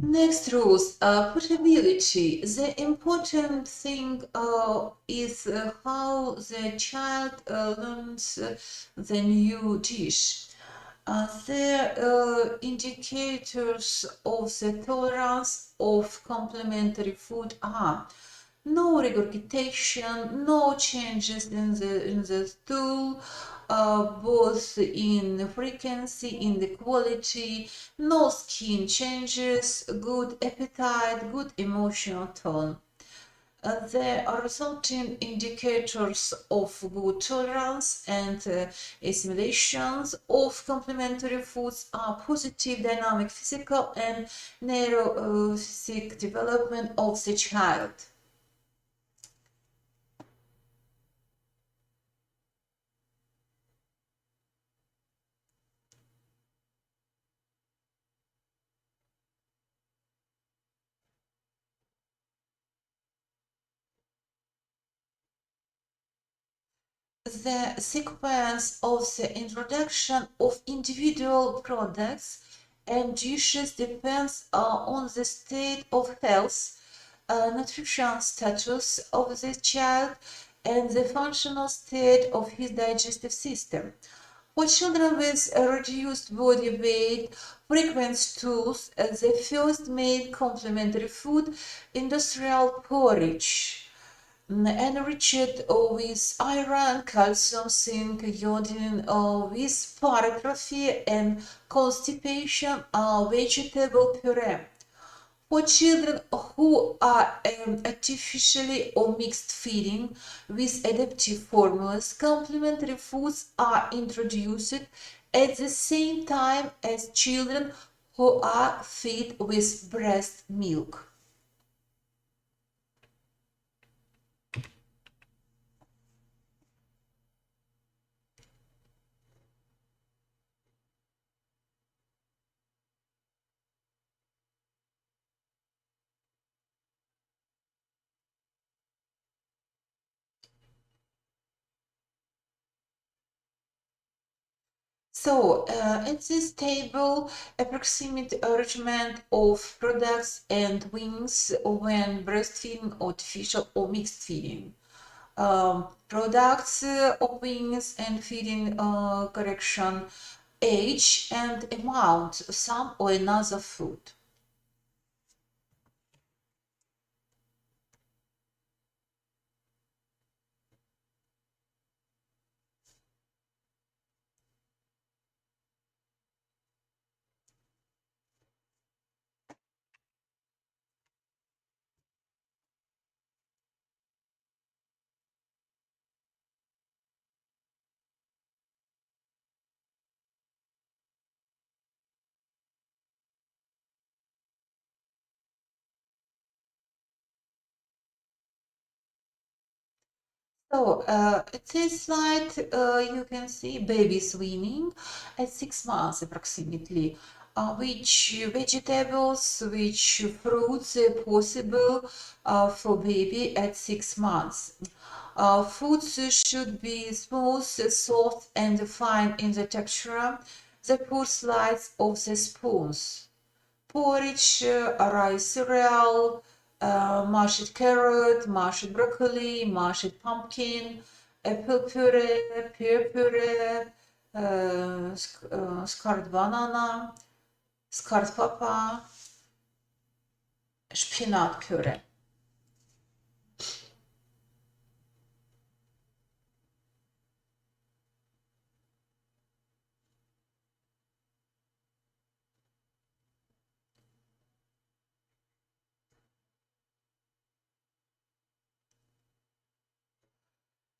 Next rules, portability. The important thing is how the child learns the new dish. The indicators of the tolerance of complementary food are no regurgitation, no changes in the stool, both in frequency, in the quality, no skin changes, good appetite, good emotional tone. The resulting indicators of good tolerance and assimilations of complementary foods are positive dynamic physical and neurophysical development of the child. The sequence of the introduction of individual products and dishes depends on the state of health, nutrition status of the child, and the functional state of his digestive system. For children with a reduced body weight, frequent stools, the first made complementary food, industrial porridge enriched with iron, calcium, zinc, iodine, with paratrophy and constipation, vegetable puree. For children who are artificially or mixed feeding with adaptive formulas, complementary foods are introduced at the same time as children who are fed with breast milk. So, in this table, approximate arrangement of products and wings when breastfeeding, artificial or mixed feeding. Products of wings and feeding correction, age and amount, some or another food. So, this slide, you can see babies weaning at 6 months approximately. which vegetables, which fruits are possible for baby at 6 months. Foods should be smooth, soft, and fine in the texture. The poor slides of the spoons. Porridge, rice cereal, mashed carrot, mashed broccoli, mashed pumpkin, apple puree, pear puree, scald banana, scald papa, spinach puree.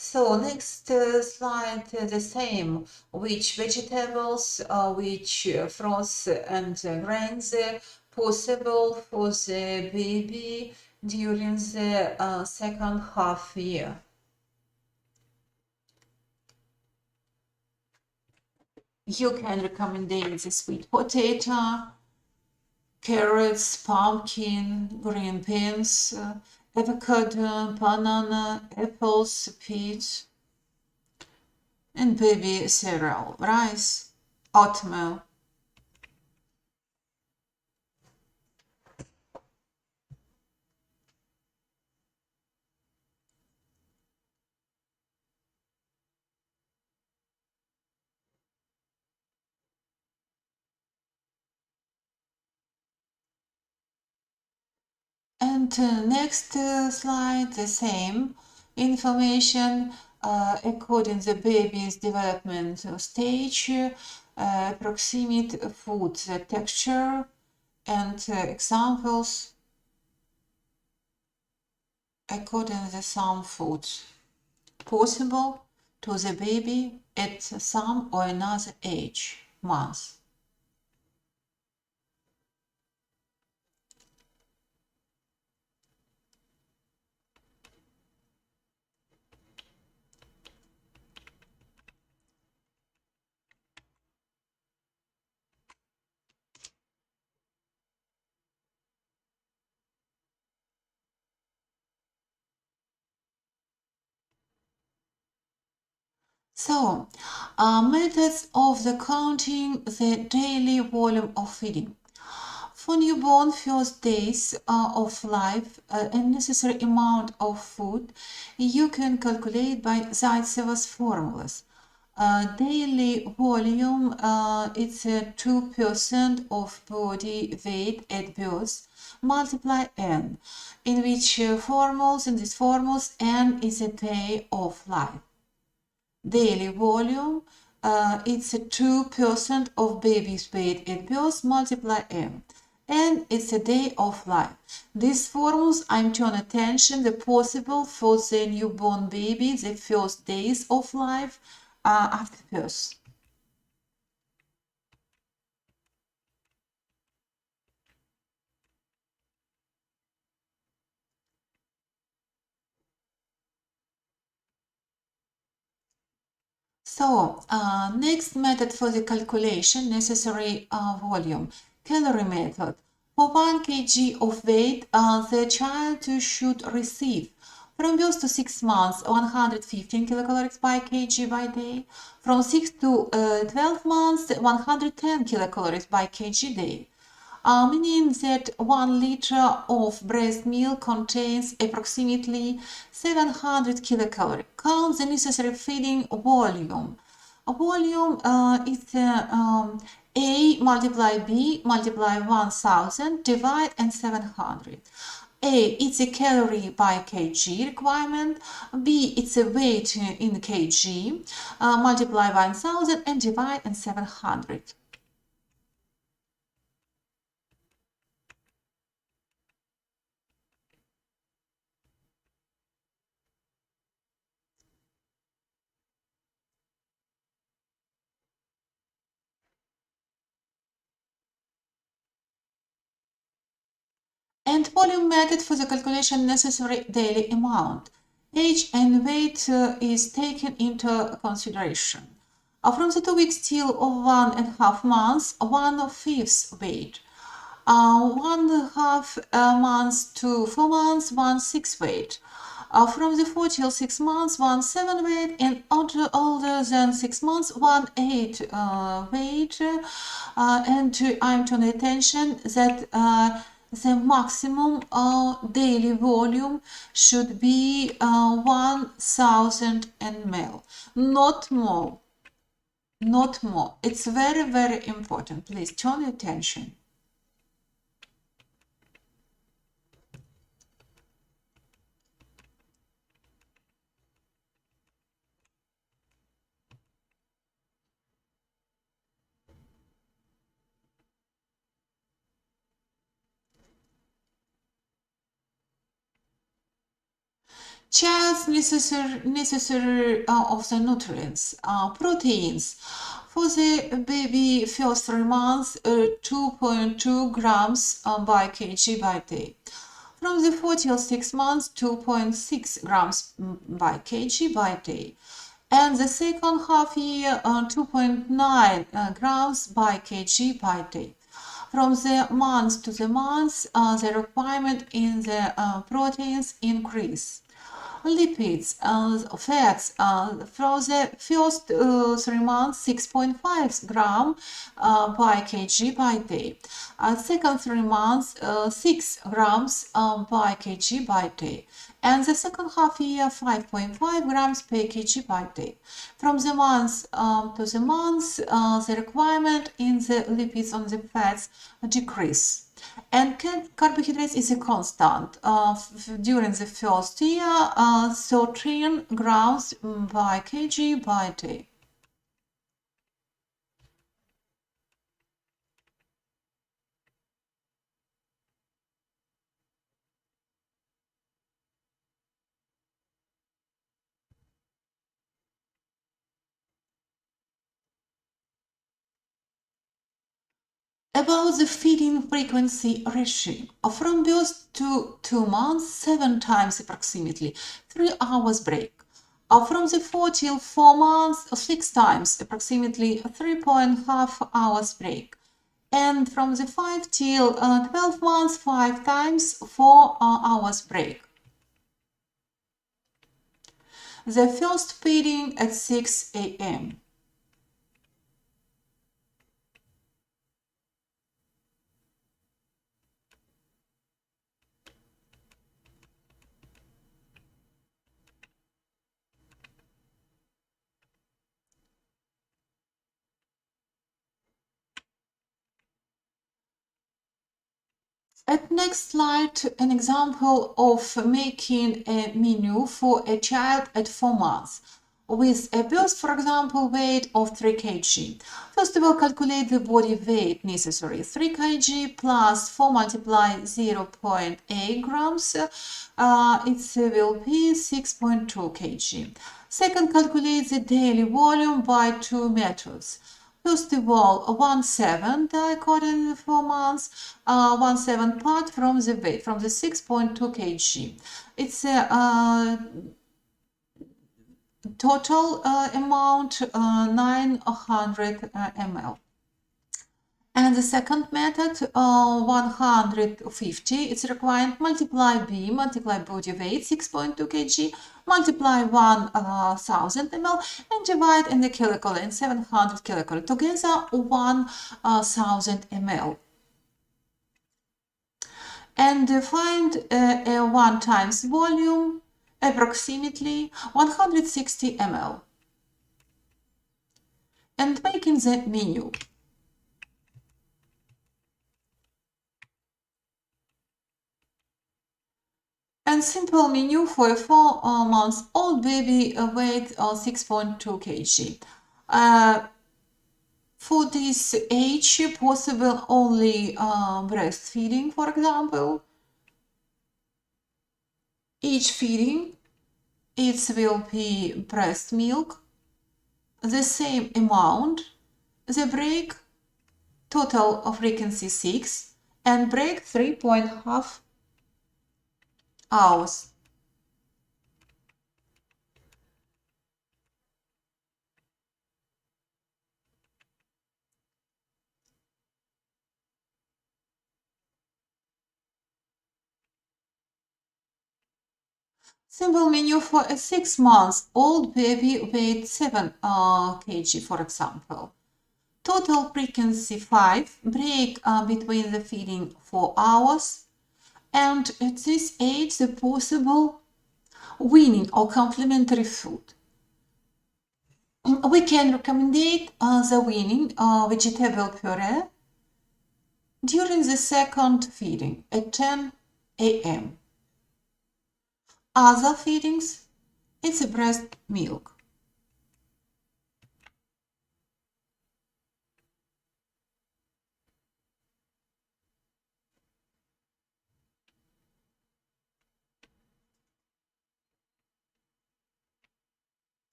So next slide, the same, which vegetables, which fruits and grains possible for the baby during the second half year. You can recommend the sweet potato, carrots, pumpkin, green beans, avocado, banana, apples, peach, and baby cereal, rice, oatmeal. And next slide, the same information according the baby's development stage, approximate food texture, and examples according to some foods possible to the baby at some or another age, month. So, methods of the counting the daily volume of feeding. For newborn first days of life, a necessary amount of food you can calculate by Zaitseva's formulas. Daily volume, it's 2% of body weight at birth, multiply n, in which in these formulas, n is a day of life. Daily volume, it's 2% of baby's weight at birth, multiply m. And it's a day of life. These formulas, I'm turning attention the possible for the newborn baby, the first days of life after birth. So, next method for the calculation, necessary volume, calorie method. For 1 kg of weight, the child should receive from birth to 6 months 115 kilocalories by kg by day, from 6 to 12 months 110 kilocalories by kg day. Meaning that 1 liter of breast milk contains approximately 700 kilocalories. Count the necessary feeding volume. Volume is A multiply B multiply 1000 divide and 700. A, it's a calorie by kg requirement. B, it's a weight in kg. Multiply 1000 and divide and 700. And volume method for the calculation necessary daily amount. Age and weight is taken into consideration. From the 2 weeks till 1.5 months, 1/5 weight. 1.5 months to 4 months, 1/6 weight. From the 4 till 6 months, 1/7 weight, and older than 6 months, 1/8 weight. And I'm to the attention that the maximum daily volume should be 1000 ml, not more. Not more. It's very, very important. Please turn your attention. Child's necessary of the nutrients, proteins. For the baby first 3 months, 2.2 grams by kg by day. From the 4 till 6 months, 2.6 grams by kg by day. And the second half year, 2.9 grams by kg by day. From the month to the month, the requirement in the proteins increase. Lipids, fats, for the first 3 months, 6.5 gram by kg by day. Second 3 months, 6 grams by kg by day. And the second half year, 5.5 grams per kg by day. From the month to the month, the requirement in the lipids on the fats decrease. And carbohydrates is a constant. During the first year, 13 grams by kg by day. About the feeding frequency regime. From birth to 2 months, 7 times approximately, 3 hours break. From the 4 till 4 months, 6 times approximately, 3.5 hours break. And from the 5 till 12 months, 5 times, 4 hours break. The first feeding at 6 a.m. At next slide, an example of making a menu for a child at 4 months with a birth, for example, weight of 3 kg. First of all, calculate the body weight necessary. 3 kg plus 4 multiply 0.8 grams, it will be 6.2 kg. Second, calculate the daily volume by 2 methods. First of all, 1/7 according to 4 months, 1/7 part from the weight, from the 6.2 kg. It's a total amount 900 ml. And the second method, 150, it's required multiply B, multiply body weight, 6.2 kg, multiply 1000 ml, and divide in the kilocalorie, in 700 kilocalorie, together 1000 ml. And find a 1 times volume, approximately 160 ml. And making the menu. And simple menu for a 4 months old baby, weight 6.2 kg. For this age, possible only breastfeeding, for example. Each feeding, it will be breast milk, the same amount, the break, total of frequency 6, and break 3.5 hours. Simple menu for a 6-month-old baby weight 7 kg, for example. Total pregnancy 5, break between the feeding 4 hours, and at this age the possible weaning or complementary food. We can recommend the weaning vegetable puree during the second feeding at 10 a.m. Other feedings, it's a breast milk.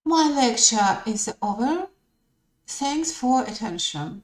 My lecture is over. Thanks for attention.